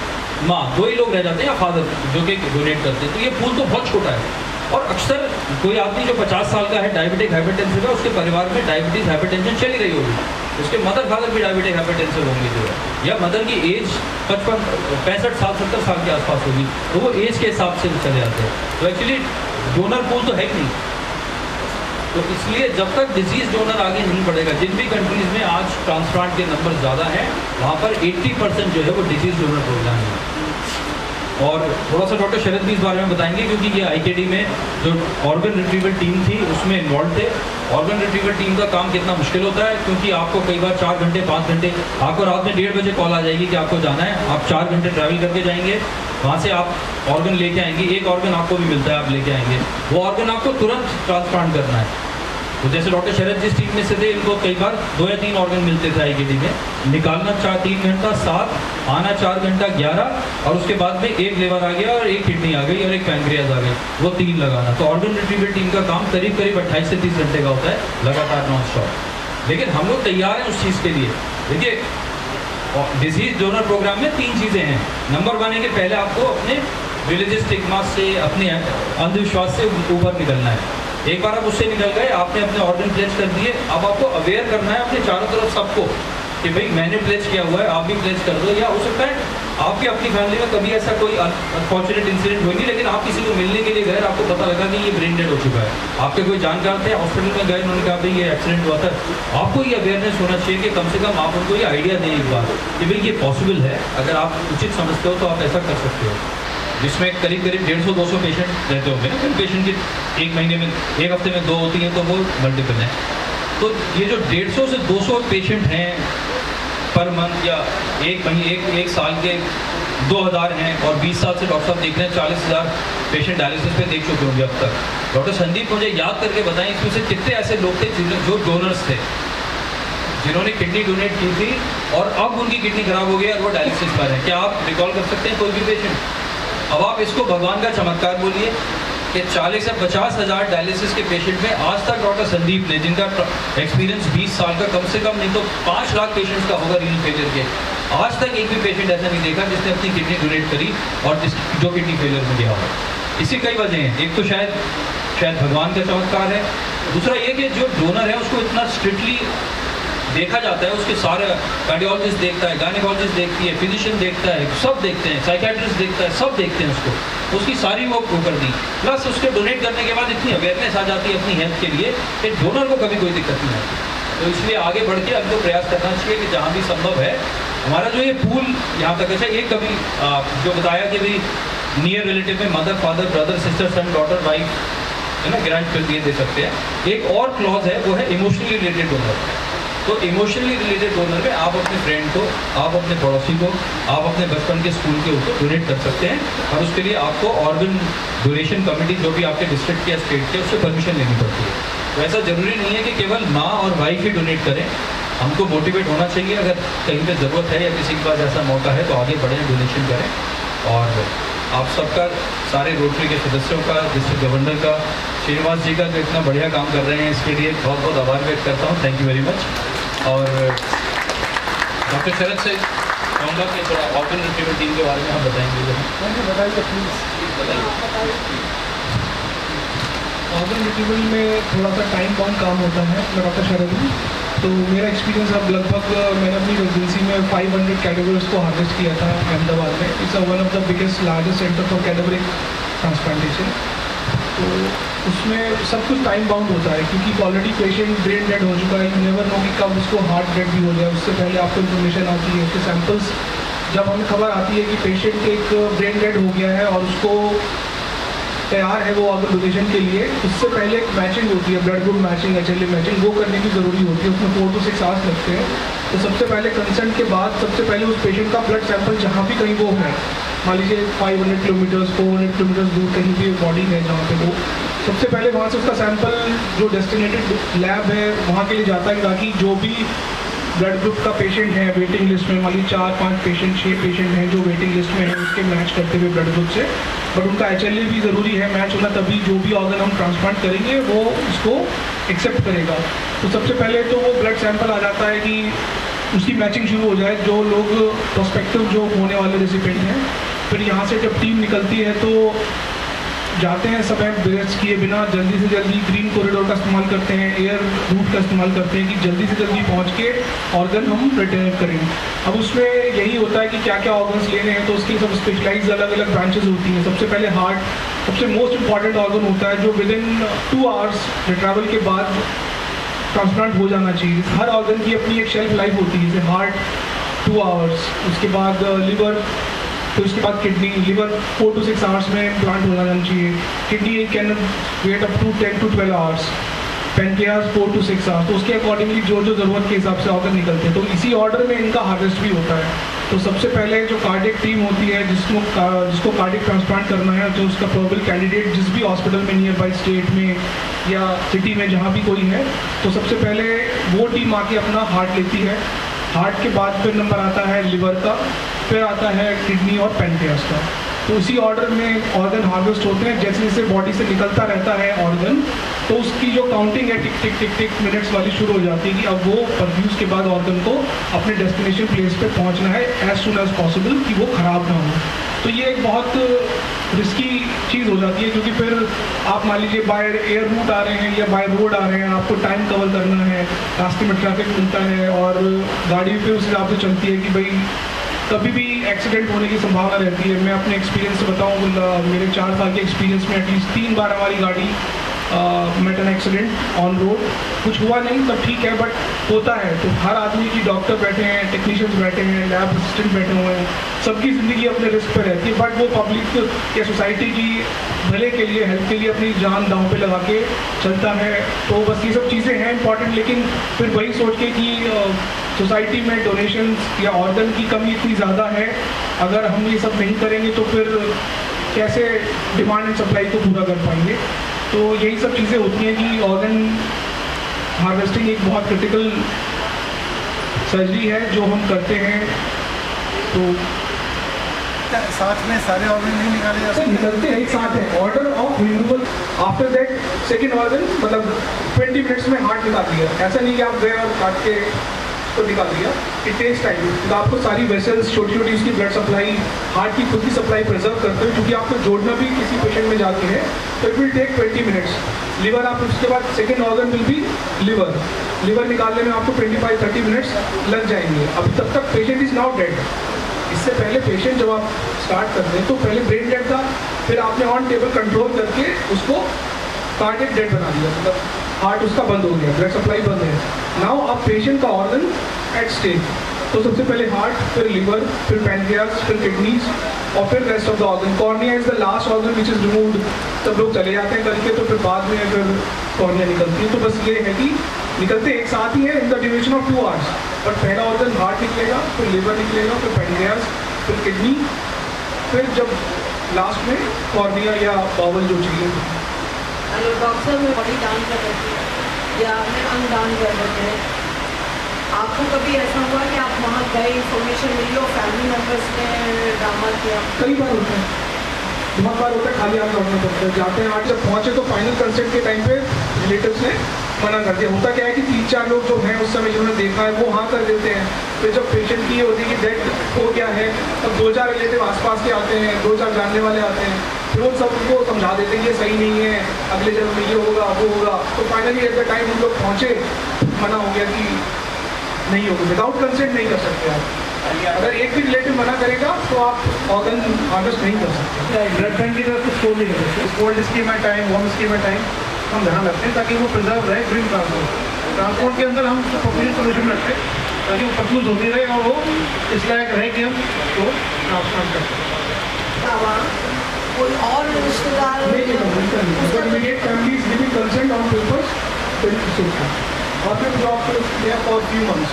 माँ 2 ही लोग रह जाते हैं, या फादर जो कि डोनेट करते हैं। तो ये पूल तो बहुत छोटा है। और अक्सर कोई आदमी जो 50 साल का है, डायबिटिक हाइपरटेंसिव है, उसके परिवार में डायबिटीज हाइपरटेंशन चली रही होगी, उसके मदर फादर भी डायबिटिक हाइपरटेंसिव होंगे जो है, या मदर की एज 65 साल 70 साल के आसपास होगी, तो वो एज के हिसाब से चले जाते हैं। तो एक्चुअली डोनर पूल तो है ही नहीं। तो इसलिए जब तक डिजीज डोनर आगे नहीं बढ़ेगा, जिन भी कंट्रीज में आज ट्रांसप्लांट के नंबर ज़्यादा हैं वहाँ पर 80% जो है वो डिजीज डोनर प्रोग्राम है। और थोड़ा सा डॉक्टर शरद भी इस बारे में बताएंगे, क्योंकि ये IKD में जो ऑर्गन रिट्रीवल टीम थी उसमें इन्वॉल्व थे। ऑर्गन रिट्रीवल टीम का काम कितना मुश्किल होता है, क्योंकि आपको कई बार 4 घंटे 5 घंटे, आपको रात में 1:30 बजे कॉल आ जाएगी कि आपको जाना है, आप 4 घंटे ट्रैवल करके जाएंगे, वहाँ से आप ऑर्गन लेके आएंगे, एक ऑर्गन आपको भी मिलता है, आप लेके आएंगे, वो ऑर्गन आपको तुरंत ट्रांसप्लांट करना है। तो जैसे डॉक्टर शरद जिस टीम में से थे, इनको कई बार 2 या 3 ऑर्गन मिलते थे IKD में, निकालना 3 घंटा 7, आना 4 घंटा 11, और उसके बाद में एक लिवर आ गया और एक किडनी आ गई और एक पैंक्रियाज आ गई, वो 3 लगाना। तो ऑर्गन रिट्रीवल टीम का काम करीब 28 से 30 घंटे का होता है, लगातार नॉन स्टॉप। लेकिन हम लोग तैयार हैं उस चीज़ के लिए। देखिए डिजीज डोनर प्रोग्राम में 3 चीज़ें हैं। नंबर 1 है कि पहले आपको अपने रिलीजियस स्टिग्मा से, अपने अंधविश्वास से ऊपर निकलना है। एक बार आप उससे निकल गए, आपने अपने ऑर्गन प्लेज कर दिए, अब आपको अवेयर करना है अपने चारों तरफ सबको कि भाई मैंने प्लेज किया हुआ है, आप भी प्लेज कर दो। या हो सकता है आपकी अपनी फैमिली में कभी ऐसा कोई अनफॉर्चुनेट इंसिडेंट हुई नहीं, लेकिन आप किसी को मिलने के लिए गए, आपको पता लगा कि ये ब्रेन डेड हो चुका है, आपके कोई जानकार थे, हॉस्पिटल में गए, उन्होंने कहा भाई ये एक्सीडेंट हुआ था। आपको ये अवेयरनेस होना चाहिए कि कम से कम आप उनको ये आइडिया दें एक बार कि भाई ये पॉसिबल है, अगर आप उचित समझते हो तो आप ऐसा कर सकते हो। जिसमें करीब 150-200 पेशेंट रहते होंगे ना, फिर पेशेंट की एक महीने में, एक हफ्ते में 2 होती हैं, तो वो मल्टीपल हैं। तो ये जो 150 से 200 पेशेंट हैं पर मंथ, या एक साल के 2000 हैं, और 20 साल से डॉक्टर साहब देख रहे हैं 40,000 पेशेंट डायलिसिस पे देख चुके होंगे अब तक। डॉक्टर संदीप मुझे याद करके बताएं इसमें से कितने ऐसे लोग थे जो डोनर्स थे, जिन्होंने किडनी डोनेट की थी और अब उनकी किडनी खराब हो गई और वो डायलिसिस पर है। क्या आप रिकॉल कर सकते हैं कोई भी पेशेंट? अब आप इसको भगवान का चमत्कार बोलिए कि 40 से 50 हज़ार डायलिसिस के पेशेंट में आज तक डॉक्टर संदीप ने, जिनका एक्सपीरियंस 20 साल का, कम से कम नहीं तो 5 लाख पेशेंट्स का होगा रीनल फेलियर के, आज तक एक भी पेशेंट ऐसा नहीं देखा जिसने अपनी किडनी डोनेट करी और जो किडनी फेलियर में गया हो। इसकी कई वजह हैं। एक तो शायद भगवान का चमत्कार है, दूसरा ये कि जो डोनर है उसको इतना स्ट्रिक्टली देखा जाता है, उसके सारे कार्डियोलॉजिस्ट देखता है, गायनेकोलॉजिस्ट देखती है, फिजिशियन देखता है, सब देखते हैं, साइकेट्रिस्ट देखता है, सब देखते हैं उसको, उसकी सारी वो कर दी। प्लस उसके डोनेट करने के बाद इतनी अवेयरनेस आ जाती है अपनी हेल्थ के लिए कि डोनर को कभी कोई दिक्कत नहीं आती। तो इसलिए आगे बढ़ के हमको प्रयास करना चाहिए कि जहाँ भी संभव है हमारा जो ये पूल यहाँ तक अच्छा, ये कभी जो बताया कि भाई नियर रिलेटिव में mother father brother sister son daughter wife है ना, ग्रांट कर दिए दे सकते हैं। एक और क्लॉज है, वो है इमोशनली रिलेटेड डोनर। तो इमोशनली रिलेटेड डोनर में आप अपने फ्रेंड को, आप अपने पड़ोसी को, आप अपने बचपन के स्कूल के उसको डोनेट कर सकते हैं, और उसके लिए आपको ऑर्गन डोनेशन कमेटी जो भी आपके डिस्ट्रिक्ट या स्टेट के, उससे परमिशन लेनी पड़ती है। तो ऐसा ज़रूरी नहीं है कि केवल माँ और वाइफ ही डोनेट करें, हमको मोटिवेट होना चाहिए। अगर कहीं पर ज़रूरत है या किसी के पास ऐसा मौका है तो आगे बढ़ें, डोनेशन करें। और आप सबका, सारे रोटरी के सदस्यों का, डिस्ट्रिक्ट गवर्नर का, श्रीनिवास जी का जो इतना बढ़िया काम कर रहे हैं, इसके लिए बहुत बहुत आभार व्यक्त करता हूँ। Thank you very much. और डॉक्टर शरद से कहूँगा कि थोड़ा ऑर्गन रिट्रीवल टीम के बारे में आप बताएंगे। बताइए प्लीज़। ऑर्गन रिट्रीवल में थोड़ा सा टाइम बाउंड काम होता है। मैं डॉक्टर शरद हूँ। तो मेरा एक्सपीरियंस अब लगभग मैंने अपनी रेजिडेंसी में 500 कैटेगरीज को हार्वेस्ट किया था अहमदाबाद में। It's one of the biggest largest centre for cadaveric transplantation. तो उसमें सब कुछ टाइम बाउंड होता है क्योंकि ऑलरेडी पेशेंट ब्रेन डेड हो चुका है। यू नेवर नो कि कब उसको हार्ट डेड भी हो जाए। उससे पहले आपको इन्फॉर्मेशन आती है, उसके सैंपल्स जब हमें खबर आती है कि पेशेंट एक ब्रेन डेड हो गया है और उसको तैयार है वो ऑर्गन डोनेशन के लिए, उससे पहले एक मैचिंग होती है, blood group matching, HLA matching, वो करने की ज़रूरी होती है। उसमें 4 to 6 आवर्स लगते हैं। तो सबसे पहले कंसर्ट के बाद सबसे पहले उस पेशेंट का ब्लड सैंपल जहाँ भी कहीं वो है, मान लीजिए 500 किलोमीटर्स 400 किलोमीटर्स दूर कहीं भी बॉडी है जहाँ पे वो, सबसे पहले वहाँ से उसका सैंपल जो डेस्टिनेटेड लैब है वहाँ के लिए जाता है ताकि जो भी ब्लड ग्रुप का पेशेंट है वेटिंग लिस्ट में, मान लीजिए 4-5 पेशेंट 6 पेशेंट हैं जो वेटिंग लिस्ट में है, उसके मैच करते हुए ब्लड ग्रुप से। बट उनका HLA भी ज़रूरी है मैच होना, तभी जो भी ऑर्गन हम ट्रांसप्लांट करेंगे वो उसको एक्सेप्ट करेगा। तो सबसे पहले तो वो ब्लड सैंपल आ जाता है कि उसकी मैचिंग शुरू हो जाए, जो लोग प्रोस्पेक्टिव जो होने वाले रेसिपेंट हैं। फिर यहाँ से जब टीम निकलती है तो जाते हैं समय वेस्ट किए बिना, जल्दी से जल्दी ग्रीन कॉरिडोर का इस्तेमाल करते हैं, एयर रूट का इस्तेमाल करते हैं कि जल्दी से जल्दी पहुंच के ऑर्गन हम रिटर्न करें। अब उसमें यही होता है कि क्या क्या ऑर्गन्स लेने हैं, तो उसकी सब स्पेशलाइज अलग अलग ब्रांचेस होती हैं। सबसे पहले हार्ट सबसे मोस्ट इंपॉर्टेंट ऑर्गन होता है जो विद इन 2 आवर्स ट्रैवल के बाद ट्रांसप्लांट हो जाना चाहिए। हर ऑर्गन की अपनी एक शेल्फ लाइफ होती है, जैसे हार्ट 2 आवर्स, उसके बाद लिवर, तो उसके बाद किडनी, लिवर 4 to 6 आवर्स में प्लांट हो जाना चाहिए। Kidney can wait up to 10 to 12 hours, pancreas 4 to 6 hours. तो उसके अकॉर्डिंगली जो जो ज़रूरत के हिसाब से ऑर्गन निकलते हैं, तो इसी ऑर्डर में इनका हार्वेस्ट भी होता है। तो सबसे पहले जो कार्डियक टीम होती है जिसको कार्डियक ट्रांसप्लांट करना है, जो उसका प्रोबेबल कैंडिडेट जिस भी हॉस्पिटल में नियर बाई स्टेट में या सिटी में जहाँ भी कोई है, तो सबसे पहले वो टीम आके अपना हार्ट लेती है। हार्ट के बाद फिर नंबर आता है लिवर का, फिर आता है किडनी और पेनक्रियास का। तो उसी ऑर्डर में ऑर्गन हार्वेस्ट होते हैं। जैसे जैसे बॉडी से निकलता रहता है ऑर्गन, तो उसकी जो काउंटिंग है टिक टिक टिक टिक मिनट्स वाली शुरू हो जाती है कि अब वो परफ्यूज के बाद ऑर्गन को अपने डेस्टिनेशन प्लेस पे पहुंचना है एज सुन एज पॉसिबल कि वो ख़राब ना हो। तो ये एक बहुत रिस्की चीज़ हो जाती है क्योंकि फिर आप मान लीजिए बाय एयर रूट आ रहे हैं या बाय रोड आ रहे हैं, आपको टाइम कवर करना है, रास्ते में ट्रैफिक मिलता है और गाड़ी फिर उस हिसाब से चलती है कि भाई कभी भी एक्सीडेंट होने की संभावना रहती है। मैं अपने एक्सपीरियंस से बताऊँ, मेरे 4 साल के एक्सपीरियंस में एटलीस्ट 3 बार हमारी गाड़ी met an accident on road. कुछ हुआ नहीं तब ठीक है, बट होता है। तो हर आदमी की, डॉक्टर बैठे हैं, टेक्नीशियंस बैठे हैं, लैब असिस्टेंट बैठे हुए हैं, सबकी ज़िंदगी अपने रिस्क पर रहती है, बट वो पब्लिक या सोसाइटी की भले के लिए, हेल्थ के लिए अपनी जान दांव पे लगा के चलता है। तो बस ये सब चीज़ें हैं इंपॉर्टेंट, लेकिन फिर वही सोच के कि सोसाइटी में डोनेशन या ऑर्गन की कमी इतनी ज़्यादा है, अगर हम ये सब नहीं करेंगे तो फिर कैसे डिमांड एंड सप्लाई को पूरा कर पाएंगे। तो यही सब चीज़ें होती हैं कि ऑर्गन हार्वेस्टिंग एक बहुत क्रिटिकल सर्जरी है जो हम करते हैं। तो साथ में सारे ऑर्गन नहीं निकाले जा सकते, निकलते हैं एक साथ है। Order of removal after that second organ, मतलब 20 मिनट्स में हार्ट निकाल दिया। ऐसा नहीं कि आप गए और काट के तो निकाल दिया, इट टेक्स टाइम। तो आपको सारी वेसल्स, छोटी छोटी उसकी ब्लड सप्लाई, हार्ट की खुद की सप्लाई प्रिजर्व करते हैं, क्योंकि आपको जोड़ना भी किसी पेशेंट में जाके है, तो it will take 20 minutes. Liver आप उसके बाद second organ will be liver निकालने में आपको 25-30 मिनट्स लग जाएंगे। अभी तब तक पेशेंट इज नाउ डेड। इससे पहले पेशेंट जब आप स्टार्ट करते हैं तो पहले ब्रेन डेड था, फिर आपने ऑन टेबल कंट्रोल करके उसको कार्डियक डेड बना दिया, मतलब हार्ट उसका बंद हो गया, ब्लड सप्लाई बंद है। नाउ अब पेशेंट का ऑर्गन एट स्टेज, तो सबसे पहले हार्ट, फिर लिवर, फिर पैनक्रियास, फिर किडनीज और फिर rest of the organ. Cornea is the last organ which is removed. सब लोग चले जाते हैं करके, तो फिर बाद में फिर कॉर्निया निकलती है। तो बस ये है कि निकलते एक साथ ही है in the duration of 2 hours, but पहला ऑर्गन हार्ट निकलेगा, फिर लिवर निकलेगा, फिर पैनक्रियास, फिर किडनी, फिर जब लास्ट में कॉर्निया या बावल जो चाहिए। हेलो डॉक्टर साहब, मैं बॉडी दान कर रही थी या मैं अंग दान कर रहे थे, आपको कभी ऐसा हुआ कि आप वहाँ गए, इन्फॉर्मेशन मिली और फैमिली मेम्बर्स ने ड्रामा किया? कई बार होता है, बहुत बार होता है, खाली हाथ लौटना पड़ता है। जाते हैं, आज जब पहुँचे तो फाइनल कंसेंट के टाइम पे रिलेटिव्स ने मना कर दिया। होता क्या है कि 3-4 लोग जो हैं उस समय जिन्होंने देखा है वो हाँ कर देते हैं। फिर जब पेशेंट की ये होती है कि डेथ हो गया है, तब 2-4 रिलेटिव आसपास के आते हैं, 2-4 जानने वाले आते हैं, फिर वो सब उनको समझा देते हैं ये सही नहीं है, अगले जन्म में ये होगा वो होगा। तो फाइनली एट द टाइम हम लोग पहुँचे, मना हो गया कि नहीं होगा, विदाउट कंसेंट नहीं कर सकते आप। अगर एक भी रिलेटिव मना करेगा तो आप ऑर्गन हार्वेस्ट नहीं कर सकते। ब्लड बैंक की तरफ स्टोर नहीं कर सकते। Cold scheme at time, warm scheme at time हम ध्यान रखते हैं ताकि वो प्रिजर्व रहे ड्यूरिंग ट्रांसपोर्ट के अंदर हम प्रोफेशनल सोल्यूशन रखते हैं ताकि वो परफ्यूज होती रहे और वो इस लायक रहे कि हम तो ट्रांसप्लांट कर सकते। कोई और रिश्तेदार immediate families giving consent on papers और फिर जॉब फॉर फ्यू मंथ्स।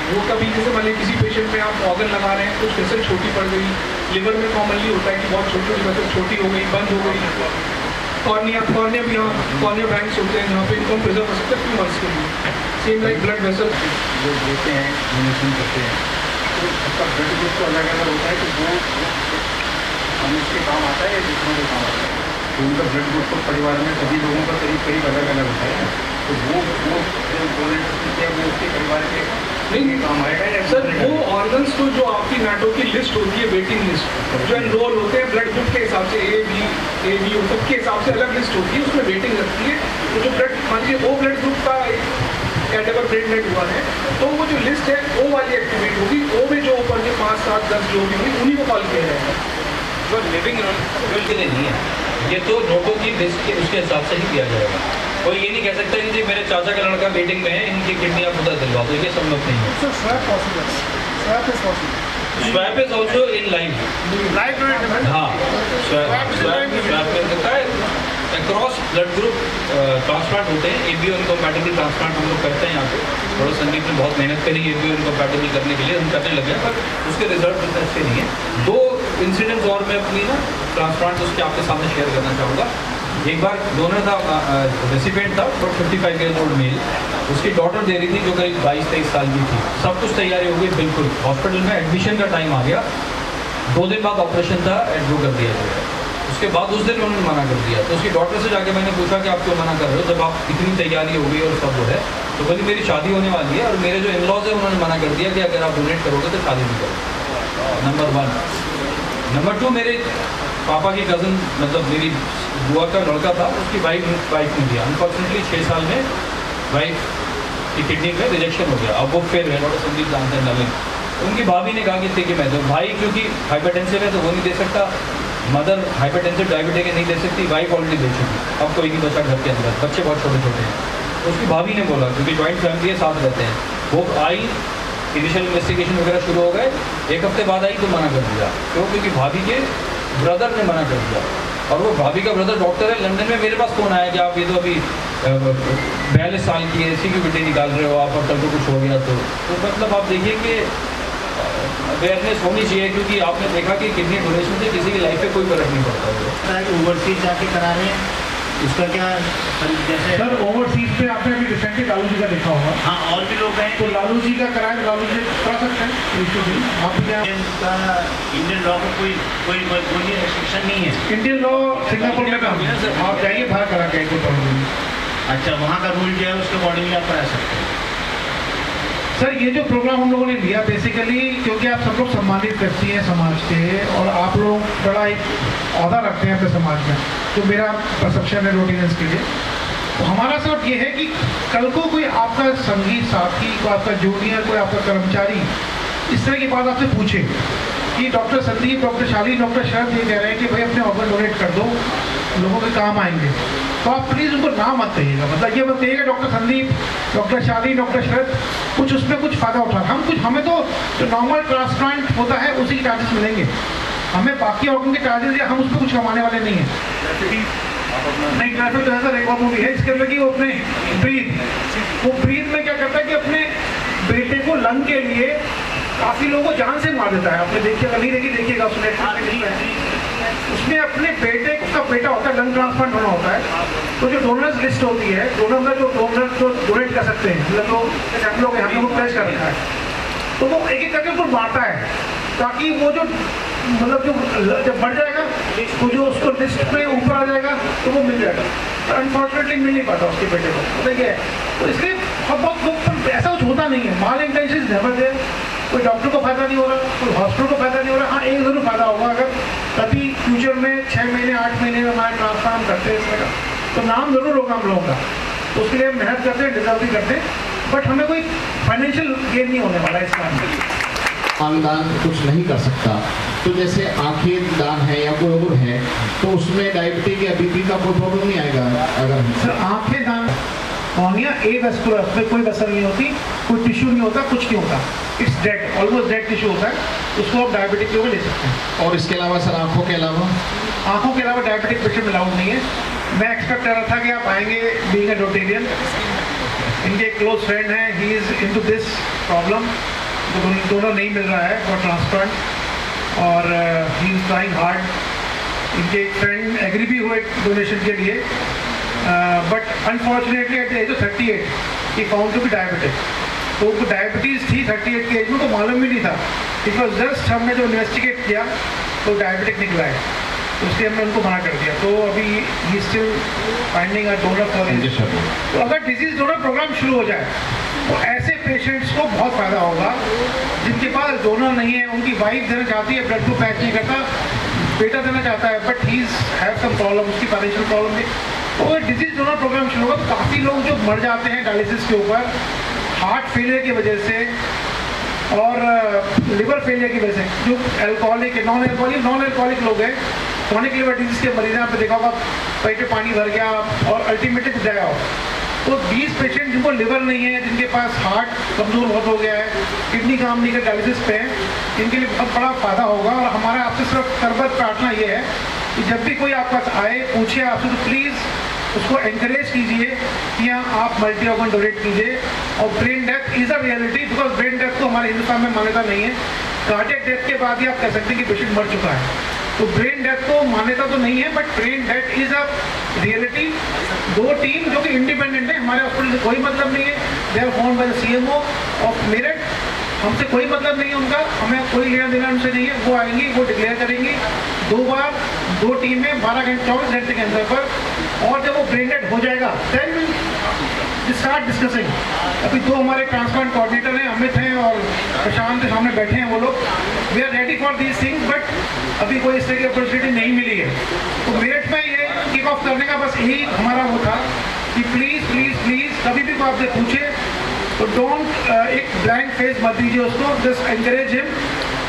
वो कभी जैसे मान लीजिए किसी पेशेंट में आप ऑर्गन लगा रहे हैं, कुछ वेसल छोटी पड़ गई, लिवर में कॉमनली होता है कि बहुत छोटी छोटी वेसल छोटी हो गई, बंद हो गई, कॉर्निया भी यहाँ कॉर्निया बैंक्स होते हैं जहाँ पे इनको प्रिजर्व कर सकते हैं फ्यू मंथ्स के लिए। सेम लाइक ब्लड वेसल जो देते हैं डोनेशन करते हैं तो उसका ब्लड ग्रुप तो अलग अलग होता है कि वो मनुष्य के काम आता है या दूसरों के काम आता है। तो उनका ब्लड ग्रुप तो परिवार में सभी लोगों का करीब अलग अलग होता है। तो वो जो डोनेशन करते हैं वो उसके परिवार के नहीं काम आएगा या सर वो ऑर्गन्स तो जो आपकी नाटो की लिस्ट होती है, वेटिंग लिस्ट जो एनरोल होते हैं ब्लड ग्रुप के हिसाब से ए बी सबके हिसाब से अलग लिस्ट होती है, उसमें वेटिंग लगती है। तो जो ब्लड मान लीजिए ओ ब्लड ग्रुप का कैटेगरी ब्लड हुआ है तो वो जो लिस्ट है ओ वाली एक्टिवेट होगी, ओ में जो ऊपर के 5, 7, 10 जो भी होंगे उन्हीं को कॉल किया जाएगा। जो लिविंग रोल के लिए नहीं है, ये तो नोटों की लिस्ट के उसके हिसाब से ही किया जाएगा। कोई ये नहीं कह सकता कि जी मेरे चाचा का लड़का वेटिंग में है, इनकी किडनी आप उधर दिलवा दो, ये संभव नहीं है। So swap possible. Swap is possible. Swap is also in life. हाँ, स्वैप में होता है अक्रॉस ब्लड ग्रुप ट्रांसप्लांट होते हैं। एबीओ इनकम्पैटिबल ट्रांसप्लांट हम लोग करते हैं यहाँ पे। थोड़ा संदीप ने बहुत मेहनत करी एबीओ इनकम्पैटिबल करने के लिए, हम करने लगे हैं, पर उसके रिजल्ट इतने अच्छे नहीं है। 2 इंसिडेंट्स और मैं अपनी ना ट्रांसप्लांट उसके आपके सामने शेयर करना चाहूँगा। एक बार डोनर था, रेसिपिएंट था, 55 ईयर्स ओल्ड मेल, उसकी डॉटर दे रही थी जो करीब 22-23 साल की थी। सब कुछ तैयारी हो गई बिल्कुल, हॉस्पिटल में एडमिशन का टाइम आ गया, 2 दिन बाद ऑपरेशन था, एडमिट कर दिया गया। उसके बाद उस दिन उन्होंने मना कर दिया। तो उसकी डॉक्टर से जाके मैंने पूछा कि आप क्यों मना कर रहे हो जब आप इतनी तैयारी हो गई और सब है। तो बोली मेरी शादी होने वाली है और मेरे जो इन-लॉज है उन्होंने मना कर दिया कि अगर आप डोनेट करोगे तो शादी नहीं करो। नंबर 1। नंबर 2, मेरे पापा की कज़न मतलब मेरी बुआ का लड़का था, उसकी वाइफ ने दिया। अनफॉर्चुनेटली 6 साल में वाइफ की किडनी में रिजेक्शन हो गया। अब वो फिर है डॉक्टर संदीप जानते हैं नवीन। उनकी भाभी ने कहा कि ठीक है मैं तो भाई क्योंकि हाइपरटेंसिव है तो वो नहीं दे सकता, मदर हाइपरटेंसिव डायबिटिक नहीं दे सकती, वाइफ ऑलरेडी दे चुकी, अब कोई नहीं बचा घर के अंदर, बच्चे बहुत छोटे छोटे हैं। तो उसकी भाभी ने बोला क्योंकि जॉइंट फैमिली है, साथ रहते हैं, वो आई, इनिशियल इन्वेस्टिगेशन वगैरह शुरू हो गए। 1 हफ्ते बाद आई तो मना कर दिया। क्यों? क्योंकि भाभी के ब्रदर ने मना कर दिया और वो भाभी का ब्रदर डॉक्टर है लंदन में। मेरे पास फ़ोन आया कि आप ये तो अभी 42 साल की है, इसी की बेटी निकाल रहे हो आप, और कल को कुछ हो गया तो मतलब आप देखिए कि अवेयरनेस होनी चाहिए, क्योंकि आपने देखा कि किडनी डोनेशन से किसी की लाइफ पे कोई फर्क नहीं पड़ता। ओवरसीज जाके करा रहे हैं उसका क्या जैसे सर ओवरसीज पे आपने अभी रिसेंटली लालू जी का देखा होगा। हाँ, और भी लोग हैं तो लालू जी का कराए, लालू जी करा सकते हैं। आप क्या इंडियन लॉ में कोई रेस्ट्रिक्शन नहीं है। इंडियन लॉ सिंगापुर में काम है, आप जाइए बाहर करा के कोई प्रॉब्लम नहीं। अच्छा, वहाँ का रूल क्या है उसके अकॉर्डिंगली आप करा सकते हैं। सर ये जो प्रोग्राम हम लोगों ने लिया बेसिकली क्योंकि आप सब लोग सम्मानित व्यक्ति हैं समाज के और आप लोग बड़ा एक औहदा रखते हैं अपने समाज में, तो मेरा परसेप्शन है रोटीनेंस के लिए। तो हमारा सिर्फ ये है कि कल को कोई आपका संगीत साथी, कोई आपका जूनियर, कोई आपका कर्मचारी इस तरह की बात आपसे पूछे कि डॉक्टर संदीप, डॉक्टर शालीन, डॉक्टर शरद ये कह रहे हैं कि भाई अपने ऑर्गन डोनेट कर दो, लोगों के काम आएंगे, तो आप प्लीज़ उनको ना मत कहिएगा। मतलब ये मत कहिएगा डॉक्टर संदीप, डॉक्टर शालीन, डॉक्टर शरद कुछ उसमें कुछ फ़ायदा उठा, हमें तो जो नॉर्मल ट्रांसप्लांट होता है उसी के चार्जेस मिलेंगे, हमें बाकी ऑर्गन के चार्जेस या हम उस पर कुछ कमाने वाले नहीं हैं। नहीं, ट्रैफिक तो ऐसा एक और मूवी है इसके अंदर कि वो अपने ब्रीथ में क्या करता है कि अपने बेटे को लंग के लिए काफ़ी लोगों को जान से मार देता है। आपने देखिएगा, नहीं देखिएगा उसमें अपने बेटे का बेटा होता है, लंग ट्रांसप्लांट होना होता है, तो जो डोनर्स लिस्ट होती है, डोनर में जो डोनेट कर सकते हैं, मतलब जो हम लोग यहाँ पे प्लेस कर रखा है, तो वो एक एक करके उसको बांटता है ताकि वो जो मतलब जो जब बढ़ जाएगा तो जो उसको लिस्ट में ऊपर आ जाएगा तो वो मिल जाएगा। अनफॉर्चुनेटली मिल नहीं पाता उसके बेटे को, ठीक है। तो इसलिए बहुत ऐसा कुछ होता नहीं है, माल इंटेंशन नेवर देयर। कोई डॉक्टर को फायदा नहीं हो रहा, कोई हॉस्पिटल को फायदा नहीं हो रहा। हाँ, एक जरूर फायदा होगा, अगर कभी फ्यूचर में 6 महीने 8 महीने में हमारे ट्रांसप्लांट करते हैं इसमें का, तो नाम जरूर होगा हम लोगों का। तो उसके लिए हम मेहनत करते हैं, डिजर्व भी करते हैं, बट हमें कोई फाइनेंशियल गेन नहीं होने वाला इस काम में। अंग दान कुछ नहीं कर सकता, तो जैसे आंखें दान है या कोई और है, तो उसमें डायबिटीज या बीपी का कोई प्रॉब्लम नहीं आएगा? अगर सर आंखें दान कॉर्निया एवास्कुलर, उसमें कोई असर नहीं होती, कोई टिश्यू नहीं होता, कुछ नहीं होता, it's dead, almost dead tissue होता है, उसको आप डायबिटिक लोग ले सकते हैं। और इसके अलावा सर आंखों के अलावा डायबिटिक पेशेंट अलाउड नहीं है। मैं एक्सपेक्ट कर रहा था कि आप आएंगे बीइंग अ रोटेरियन। इनके एक क्लोज फ्रेंड हैं, he is into this problem, donor नहीं मिल रहा है फॉर ट्रांसप्लांट और ही इज ट्राइंग हार्ड। इनके एक फ्रेंड एग्री भी हुए डोनेशन के लिए, but unfortunately at the age of 38 he found to be diabetic. तो उनको डायबिटीज़ थी 38 के एज में, तो मालूम भी नहीं था। इट वॉज जस्ट हमने जो इन्वेस्टिगेट किया तो डायबिटिक निकला है, तो इसलिए हमने उनको मना कर दिया। तो अभी he still finding a donor for his. तो अगर डिजीज डोनर प्रोग्राम शुरू हो जाए तो ऐसे पेशेंट्स को बहुत फ़ायदा होगा जिनके पास डोनर नहीं है। उनकी वाइफ देना चाहती है, ब्लड ग्रुप मैच नहीं करता, बेटा देना चाहता है, but he have some problem, उसकी फाइनेंशियल प्रॉब्लम है। तो डिजीज डोनर प्रोग्राम शुरू होगा तो काफ़ी लोग जो मर जाते हैं डायलिसिस के ऊपर, हार्ट फेलियर की वजह से और लिवर फेलियर की वजह से, जो एल्कोहलिक नॉन एल्कोहलिक लोग हैं, क्रोनिक लिवर डिजीज के मरीज पे देखा होगा पेट में पानी भर गया और अल्टीमेटली कुछ जाएगा। तो 20 पेशेंट जिनको लिवर नहीं है, जिनके पास हार्ट कमज़ोर बहुत हो गया है, किडनी काम नहीं कर डायलिसिस पे है, इनके लिए बहुत बड़ा फायदा होगा। और हमारा आपसे सिर्फ करबत प्रार्थना ये है कि जब भी कोई आपके पास आए, पूछे आपसे, तो प्लीज़ उसको एनकरेज कीजिए कि हाँ आप मल्टी ऑर्गन डोनेट कीजिए। और brain death is a reality, because brain death तो हमारे हिंदुस्तान में मान्यता नहीं है। कार्डियक डेथ के बाद ही आप कह सकते हैं कि पेशेंट मर चुका है। तो ब्रेन डेथ को मान्यता तो नहीं है, but brain death is a reality. 2 team जो कि इंडिपेंडेंट है, हमारे हॉस्पिटल से कोई मतलब नहीं है, they are found by the CMO of Meerut, हमसे कोई मतलब नहीं है उनका, हमें कोई लेना देना उनसे नहीं है। वो आएंगी, वो डिक्लेयर करेंगी 2 बार 2 टीमें 12 घंटे 24 घंटे के अंदर पर, और जब वो ब्रेन डेड हो जाएगा देन स्टार्ट डिस्कसिंग। अभी 2 हमारे ट्रांसप्लांट कोऑर्डिनेटर हैं, अमित हैं और प्रशांत के सामने बैठे हैं वो लोग। We are ready for these things, but अभी कोई इस तरह की अपॉर्चुनिटी नहीं मिली है। तो मेरठ में ये किक ऑफ करने का बस यही हमारा वो था कि प्लीज़ प्लीज़ प्लीज़ कभी भी कोई आपसे पूछे तो डोंट एक ब्लैंक फेस मत दीजिए उसको, just encourage him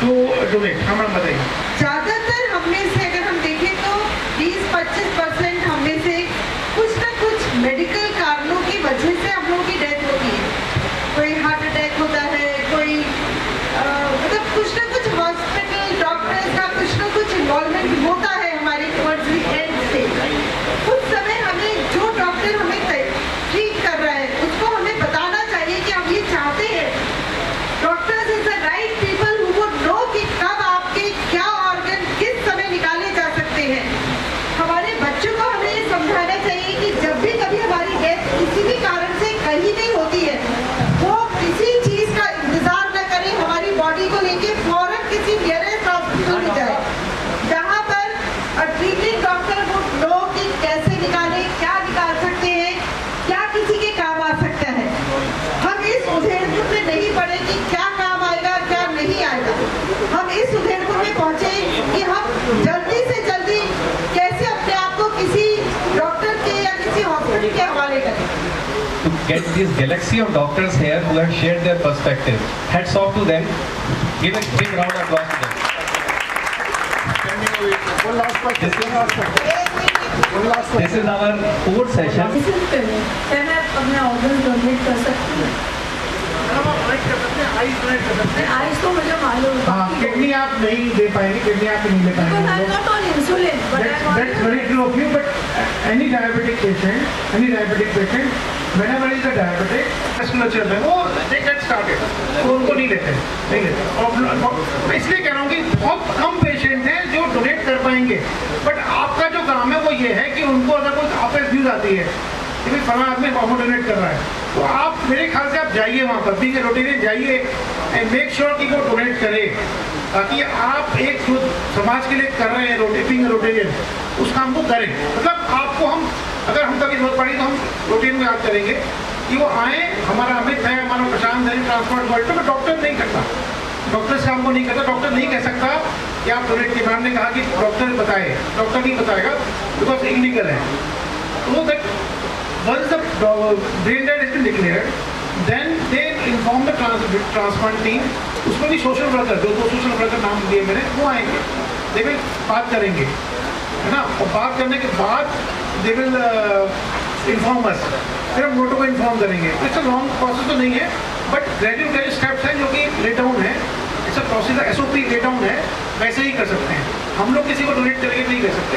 to donate. हमारा बताइए। ज़्यादातर हम में से अगर हम देखें तो 20-25% हम में से कुछ ना कुछ मेडिकल कारणों की वजह से हम लोगों की डेथ होती है। कोई हार्ट अटैक होता है, कोई मतलब कुछ ना कुछ हॉस्पिटल डॉक्टर्स का कुछ ना कुछ इन्वॉल्वमेंट होता है हमारे टुवर्ड्स द एंड से। उस समय हमें जो डॉक्टर हमें ट्रीट कर रहा है उसको हमें बताना चाहिए कि हम ये चाहते हैं। Doctors is the right people who would know कि कब आपके क्या ऑर्गन किस समय निकाले जा सकते हैं। हमारे बच्चों को हमें ये समझाना चाहिए कि जब भी कभी हमारी डेथ किसी भी कारण से कहीं नहीं होती है, वो किसी चीज़ का इंतजार न करें, हमारी बॉडी को लेके फौरन किसी नियरेस्ट हॉस्पिटल में जाए जहाँ पर ट्रीटिंग डॉक्टर वुड नो कि कैसे निकालें, क्या निकाल सकते हैं, क्या किसी के काम आ सकता है। हम इस उधेड़पुर में नहीं पड़े कि क्या काम आएगा क्या नहीं आएगा। हम इस उधेड़पुर में पहुंचे कि हम जल्दी से जल्दी कैसे अपने आप को किसी डॉक्टर के या किसी हॉस्पिटल के हवाले करें। To get this galaxy of doctors here who have shared their perspective, hats off to them. Give a big round of applause to them. This is our 4th session. क्या मैं अपने organ donate कर सकती हूँ? Ice तो मुझे मालूम है। हाँ, किडनी आप नहीं दे पाएंगे, किडनी आप नहीं ले पाएंगे। Because I'm not on insulin, but That's very true of you. But any diabetic patient, whenever is a diabetic, vascular चल रहा है, वो they get started, तो उनको नहीं लेते। मैं इसलिए कह रहा हूँ कि बहुत कम पेशेंट हैं जो डोनेट कर पाएंगे, बट आपका जो काम है वो ये है कि उनको अगर कोई आपस न्यूज़ आती है कि भाई फला आदमी ऑर्गन डोनेट कर रहा है, तो आप मेरे ख्याल से आप जाइए वहाँ पर, बीइंग अ रोटेरियन जाइए एंड मेक श्योर कि वो डोनेट करे, ताकि आप एक जो समाज के लिए कर रहे हैं बीइंग अ रोटेरियन उस काम को करें। मतलब आपको हम अगर हम कभी जरूरत पड़ी तो हम रोटेरियन को याद करेंगे कि वो आए। हमारा अमित है, हमारा प्रशांत है, ट्रांसपोर्ट वर्ल्ड में डॉक्टर नहीं करता, डॉक्टर से हमको नहीं कहता, डॉक्टर नहीं कह सकता कि आप डोनेट किए। मैम ने कहा कि डॉक्टर बताए, डॉक्टर नहीं बताएगा बिकॉज इलीगल है। तो that once the brain dead has been declared, then they inform the transplant team. उसमें भी सोशल वर्कर, जो 2 सोशल वर्कर नाम दिए मैंने, वो आएंगे, दे विल बात करेंगे, है ना। और बात करने के बाद दे विल इन्फॉर्म अस, फिर हम नोटो को इन्फॉर्म करेंगे। इट्स अ लॉन्ग प्रोसेस तो नहीं है, बट ग्रेजुअल स्टेप्स हैं जो कि ले डाउन है। It's a process, SOP lay down है, वैसे ही कर सकते हैं हम लोग। किसी को डोनेट करके नहीं कर सकते।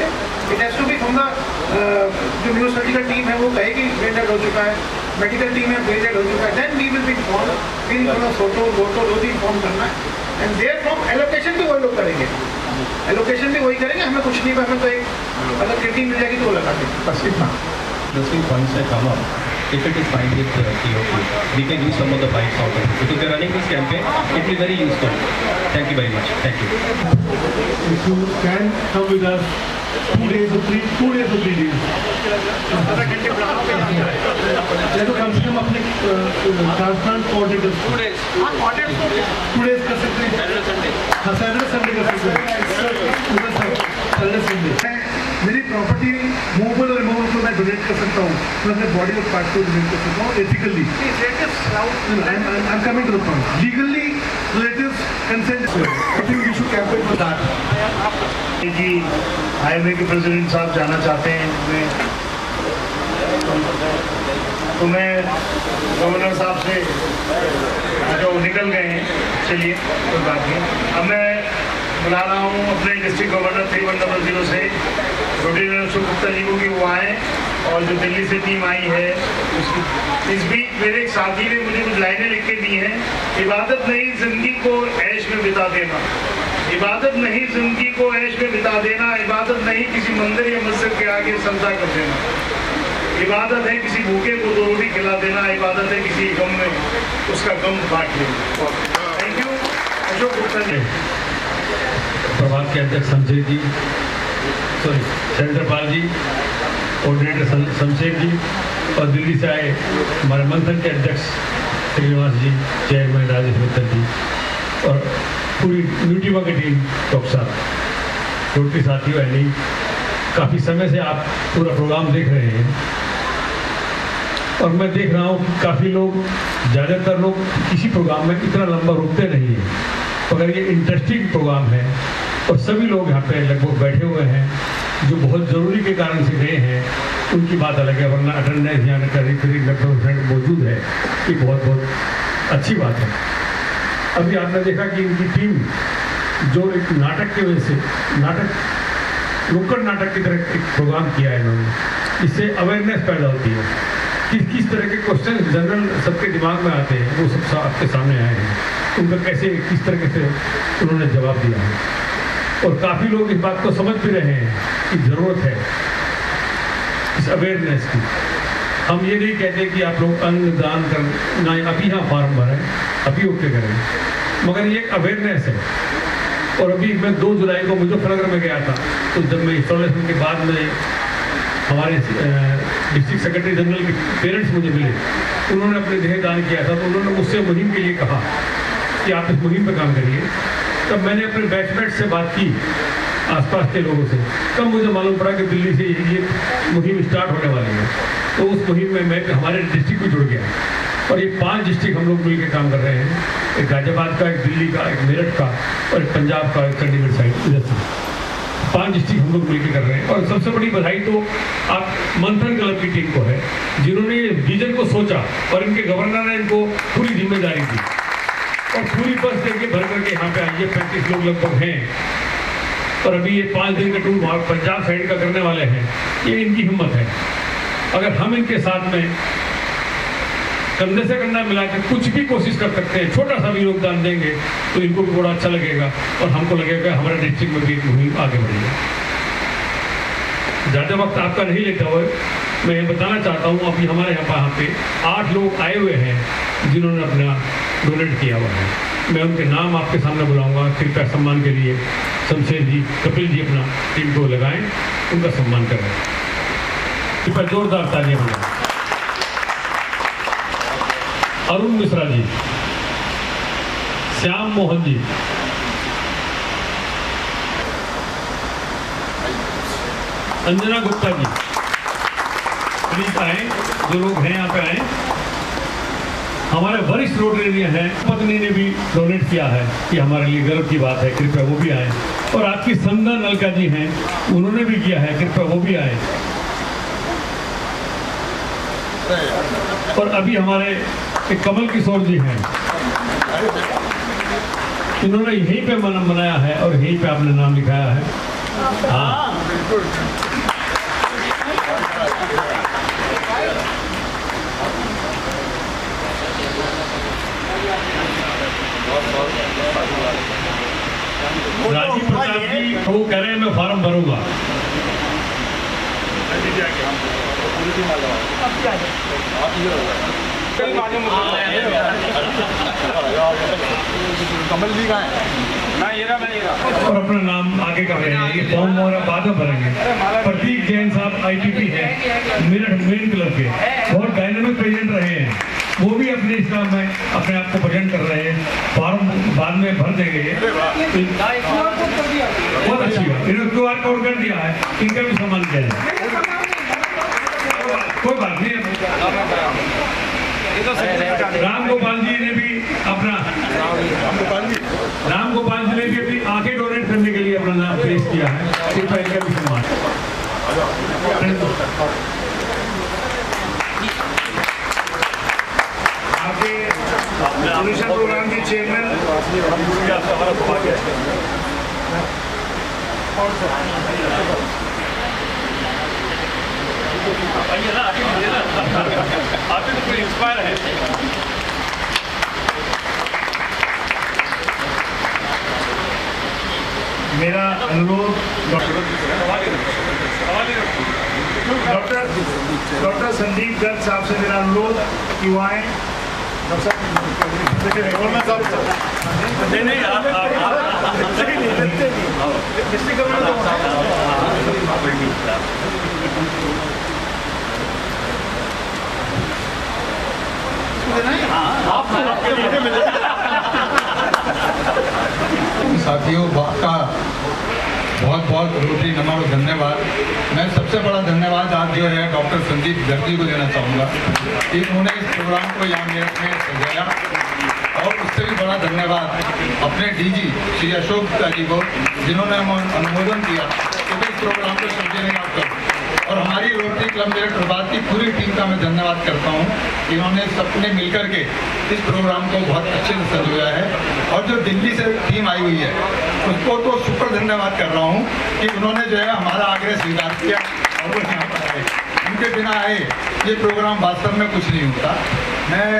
It has to be from the जो न्यूरोसर्जिकल टीम है वो कहे कि ब्रेन डेड हो चुका है, मेडिकल टीम है ब्रेन डेड हो चुका है, then we will be inform, फिर फोटो वोटो रोज इन्फॉर्म करना है। एंड देयर फ्रॉम एलोकेशन भी वही लोग करेंगे, एलोकेशन भी वही करेंगे। हमें कुछ नहीं, हमें तो एक अगर किडनी मिल जाएगी तो वो लगा देंगे, बस इतना। Interesting points that come up. If it is fine with TOP, we can use some of the bikes out of it. Because we are running this campaign, it will be very useful. Thank you very much. Thank you. If you can come with us 2 days or 3 days. तो कम से कम अपने transplant coordinator 2 days कर सकते हैं। हाँ, Saturday Sunday कर सकते हैं। सैटरडे संडे मेरी प्रॉपर्टी मूवेबल और रिमूवेबल को मैं डोनेट कर सकता हूँ, मैं अपने बॉडी ऑफ पार्ट को डोनेट कर सकता हूँ ethically. I am coming to the point, legally relatives consent, I think we should campaign for that. जी हाईवे के प्रेसिडेंट साहब जाना चाहते हैं तो मैं गवर्नर साहब से जो निकल गए हैं, चलिए कोई बात नहीं। अब मैं बुला रहा हूँ अपने डिस्ट्रिक्ट गवर्नर 3100 से रोटरी अशोक गुप्ता जी को कि वो आए, और जो दिल्ली से टीम आई है उसकी। इस बीच मेरे एक साथी ने मुझे कुछ लाइनें लिख के दी हैं। इबादत नहीं जिंदगी को ऐश में बिता देना, इबादत नहीं जिंदगी को ऐश में बिता देना, इबादत नहीं किसी मंदिर या मस्जिद के आगे सजदा कर देना, इबादत है किसी भूखे को 2 रोटी खिला देना, इबादत है किसी गम में उसका गम बांट लेना। थैंक यू अशोक गुप्ता जी। प्रभात के अध्यक्ष संजय जी, सॉरी चंद्रपाल जी, कोऑर्डिनेटर शमशेर जी, और दिल्ली से आए हमारे मंथन के अध्यक्ष श्रीनिवास जी, चेयरमैन राजेश मित्तल जी, और पूरी न्यूटीमा की टीम, डॉक्टर साहब, रोटरी साथियों, यानी काफ़ी समय से आप पूरा प्रोग्राम देख रहे हैं, और मैं देख रहा हूँ कि काफ़ी लोग, ज़्यादातर लोग किसी प्रोग्राम में इतना लंबा रुकते नहीं हैं। मगर ये इंटरेस्टिंग प्रोग्राम है और सभी लोग यहाँ पे लगभग बैठे हुए हैं जो बहुत ज़रूरी के कारण से गए हैं, उनकी बात अलग है, वरना अटेंडेंस यहाँ करीब करीब 90% मौजूद है, ये बहुत बहुत अच्छी बात है। अभी आपने देखा कि इनकी टीम जो एक नाटक की वजह से, नुक्कड़ नाटक की तरह एक प्रोग्राम किया है इन्होंने, इससे अवेयरनेस पैदा होती है। किस तरह के क्वेश्चन जनरल सबके दिमाग में आते हैं, वो सब आपके सामने आए हैं, उनका कैसे किस तरीके से उन्होंने जवाब दिया है, और काफ़ी लोग इस बात को समझ भी रहे हैं कि ज़रूरत है इस अवेयरनेस की। हम ये नहीं कहते कि आप लोग अंग दान कर ना अभी यहाँ फॉर्म भरें, अभी ओके करें, मगर ये एक अवेयरनेस है। और अभी मैं 2 जुलाई को मुजफ्फरनगर में गया था, तो जब मैं इंस्टॉलेशन के बाद में हमारे डिस्ट्रिक्ट सेक्रेटरी जनरल के पेरेंट्स मुझे मिले, उन्होंने अपने देह दान किया था, तो उन्होंने मुझसे मुहिम के लिए कहा कि आप इस मुहिम पर काम करिए। तब मैंने अपने बैचमेट से बात की, आसपास के लोगों से, तब मुझे मालूम पड़ा कि दिल्ली से ये मुहिम स्टार्ट होने वाली है। तो उस मुहिम में मैं हमारे डिस्ट्रिक्ट भी जुड़ गया, और ये 5 डिस्ट्रिक्ट हम लोग मिलकर काम कर रहे हैं, एक गाजियाबाद का, एक दिल्ली का, एक मेरठ का, और एक पंजाब का, एक चंडीगढ़ साइड, इधर से 5 डिस्ट्रिक्ट हम लोग मिलकर कर रहे हैं। और सबसे बड़ी बधाई तो आप मंथन क्लब की टीम को है, जिन्होंने ये विजन को सोचा, और इनके गवर्नर ने इनको पूरी जिम्मेदारी दी, और पूरी बस लेके भर करके यहाँ पे आइए, 35 लोग लगभग हैं, और अभी ये 5 दिन का टूर वहाँ पंजाब साइड का करने वाले हैं। ये इनकी हिम्मत है। अगर हम इनके साथ में कंधे से कंधा मिला के कुछ भी कोशिश कर सकते हैं, छोटा सा भी योगदान देंगे, तो इनको भी बड़ा अच्छा लगेगा, और हमको लगेगा हमारे डिस्ट्रिक्ट में भी एक मुहिम आगे बढ़ेगी। ज़्यादा वक्त आपका नहीं लेता हुआ मैं ये बताना चाहता हूँ, अभी हमारे यहाँ पे 8 लोग आए हुए हैं जिन्होंने अपना डोनेट किया हुआ है। मैं उनके नाम आपके सामने बुलाऊंगा, कृपया सम्मान के लिए शमशेर जी, कपिल जी अपना टीम को लगाएं, उनका सम्मान करें। कृपया जोरदार तालियां बजाएं। अरुण मिश्रा जी, श्याम मोहन जी, अंजना गुप्ता जी, प्लीज आए, जो लोग हैं यहाँ पे आए। हमारे वरिष्ठ रोटरियन हैं, पत्नी ने भी डोनेट किया है, ये हमारे लिए गर्व की बात है, कृपया वो भी आए। और आपकी संदा नलका जी हैं, उन्होंने भी किया है, कृपया वो भी आए। और अभी हमारे एक कमल किशोर जी हैं, इन्होंने यहीं पे मनाया है और यहीं पे आपने नाम लिखाया है। हाँ, राजीव प्रताप जी वो कह रहे हैं मैं फॉर्म भरूंगा। कमल जी का है, और अपना नाम आगे कर रहे हैं, ये फॉर्म और बाद में भरेंगे। प्रतीक जैन साहब IPP है, मेरठ मेन क्लब के, बहुत डायनेमिक प्रेजेंट रहे हैं, वो भी अपने इस्लाम में अपने आप को प्रेजेंट कर रहे हैं। फॉर्म बाद में भर देंगे, बहुत अच्छी बात। इन्होंने QR कोड कर दिया है, इनका भी सम्मान किया जाए, कोई बात नहीं। राम गोपाल जी ने भी अपना आंखें डोनेट करने के लिए अपना नाम पेश किया है, कृपया इनका भी सम्मान। आपके सोल्यूशन प्रोग्राम के चेयरमैन आप तो कोई इंस्पायर है। मेरा अनुरोध डॉक्टर संदीप गर्ग साहब से मेरा अनुरोध कि वो आए। साथियों का बहुत बहुत रोटरी नमन और धन्यवाद। मैं सबसे बड़ा धन्यवाद आज जो है डॉक्टर संदीप गर्ग जी को देना चाहूँगा कि उन्होंने इस प्रोग्राम को यहाँ मेरठ में सजाया, और उससे भी बड़ा धन्यवाद अपने DG श्री अशोक गुप्ता जी को, जिन्होंने अनुमोदन किया कि इस प्रोग्राम को समझने का कर। और हमारी रोटरी क्लब मेरठ प्रभात की पूरी टीम का मैं धन्यवाद करता हूँ कि इन्होंने सबने मिलकर के इस प्रोग्राम को बहुत अच्छे से सजाया है। और जो दिल्ली से टीम आई हुई है उसको तो सुपर धन्यवाद कर रहा हूँ कि उन्होंने जो है हमारा आग्रह स्वीकार किया और वो यहाँ पर आए। उनके बिना आए ये प्रोग्राम वास्तव में कुछ नहीं होता। मैं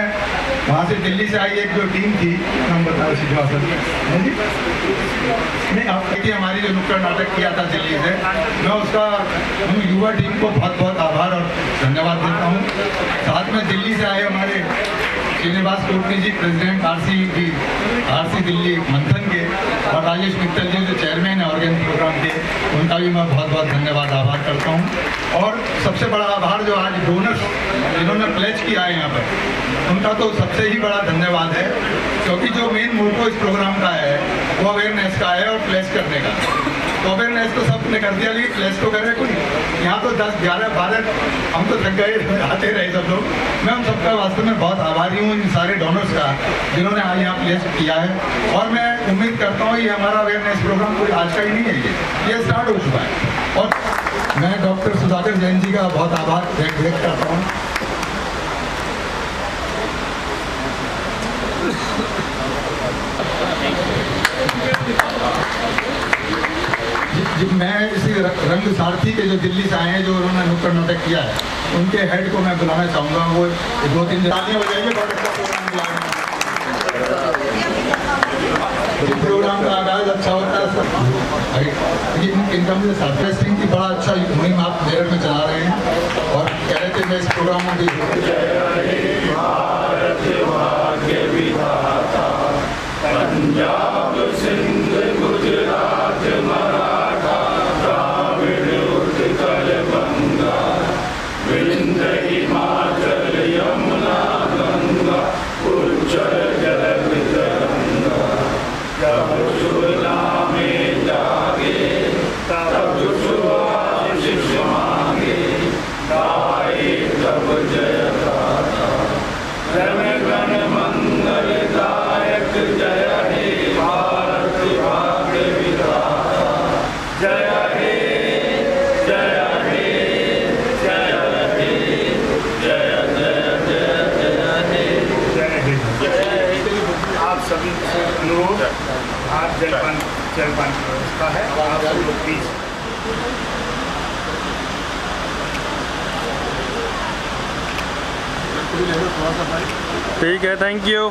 वहाँ से दिल्ली से आई एक जो टीम थी, नाम बताओ सिद्धवा सर, नहीं आप देखिए हमारी जो नुक्कड़ नाटक किया था दिल्ली से, मैं उसका हम युवा टीम को बहुत बहुत आभार और धन्यवाद देता हूँ। साथ में दिल्ली से आए हमारे श्रीनिवास कोटनी जी, प्रेसिडेंट RC दिल्ली मंथन के, और राजेश मित्तल जी जो चेयरमैन है ऑर्गेन प्रोग्राम के, उनका भी मैं बहुत बहुत धन्यवाद आभार करता हूँ। और सबसे बड़ा आभार जो आज डोनर्स जिन्होंने प्लेज किया है यहाँ पर, उनका तो सबसे ही बड़ा धन्यवाद है, क्योंकि जो मेन मोटो इस प्रोग्राम का है वो अवेयरनेस का है और प्लेस करने का। तो अवेयरनेस तो सबने कर दिया, लेकिन प्लेस तो करे कोई। यहाँ तो 10, 11, 12 हम तो थक गए, आते रहे सब लोग। मैं उन सबका वास्तव में बहुत आभारी हूँ, इन सारे डोनर्स का जिन्होंने आज यहाँ प्लेस किया है। और मैं उम्मीद करता हूँ ये हमारा अवेयरनेस प्रोग्राम कोई आज का ही नहीं है, ये स्टार्ट हो चुका है। और मैं डॉक्टर सुधाकर जैन जी का बहुत आभार व्यक्त करता हूँ। मैं इसी रंग सारथी के जो दिल्ली से आए हैं, जो उन्होंने नुक्कड़ नाटक किया है, उनके हेड को मैं बुलाना चाहूँगा। वो 2-3 तालियां हो जाएंगे, बहुत अच्छा प्रोग्राम का आगाज अच्छा होता है। इनका मुझे सरप्राइज सिंह की बड़ा अच्छा मुहिम आप मेरठ में चला रहे हैं, और कह रहे थे मैं इस प्रोग्राम में भी पंजाब सिंध गुजरात मराठा द्राविड़ उत्कल बंगा विंध्य हिमाचल यमुना गंगा उच्चल जल वितरंगा जलपान की व्यवस्था है। आप सब लोग प्लीज ठीक है, थैंक यू।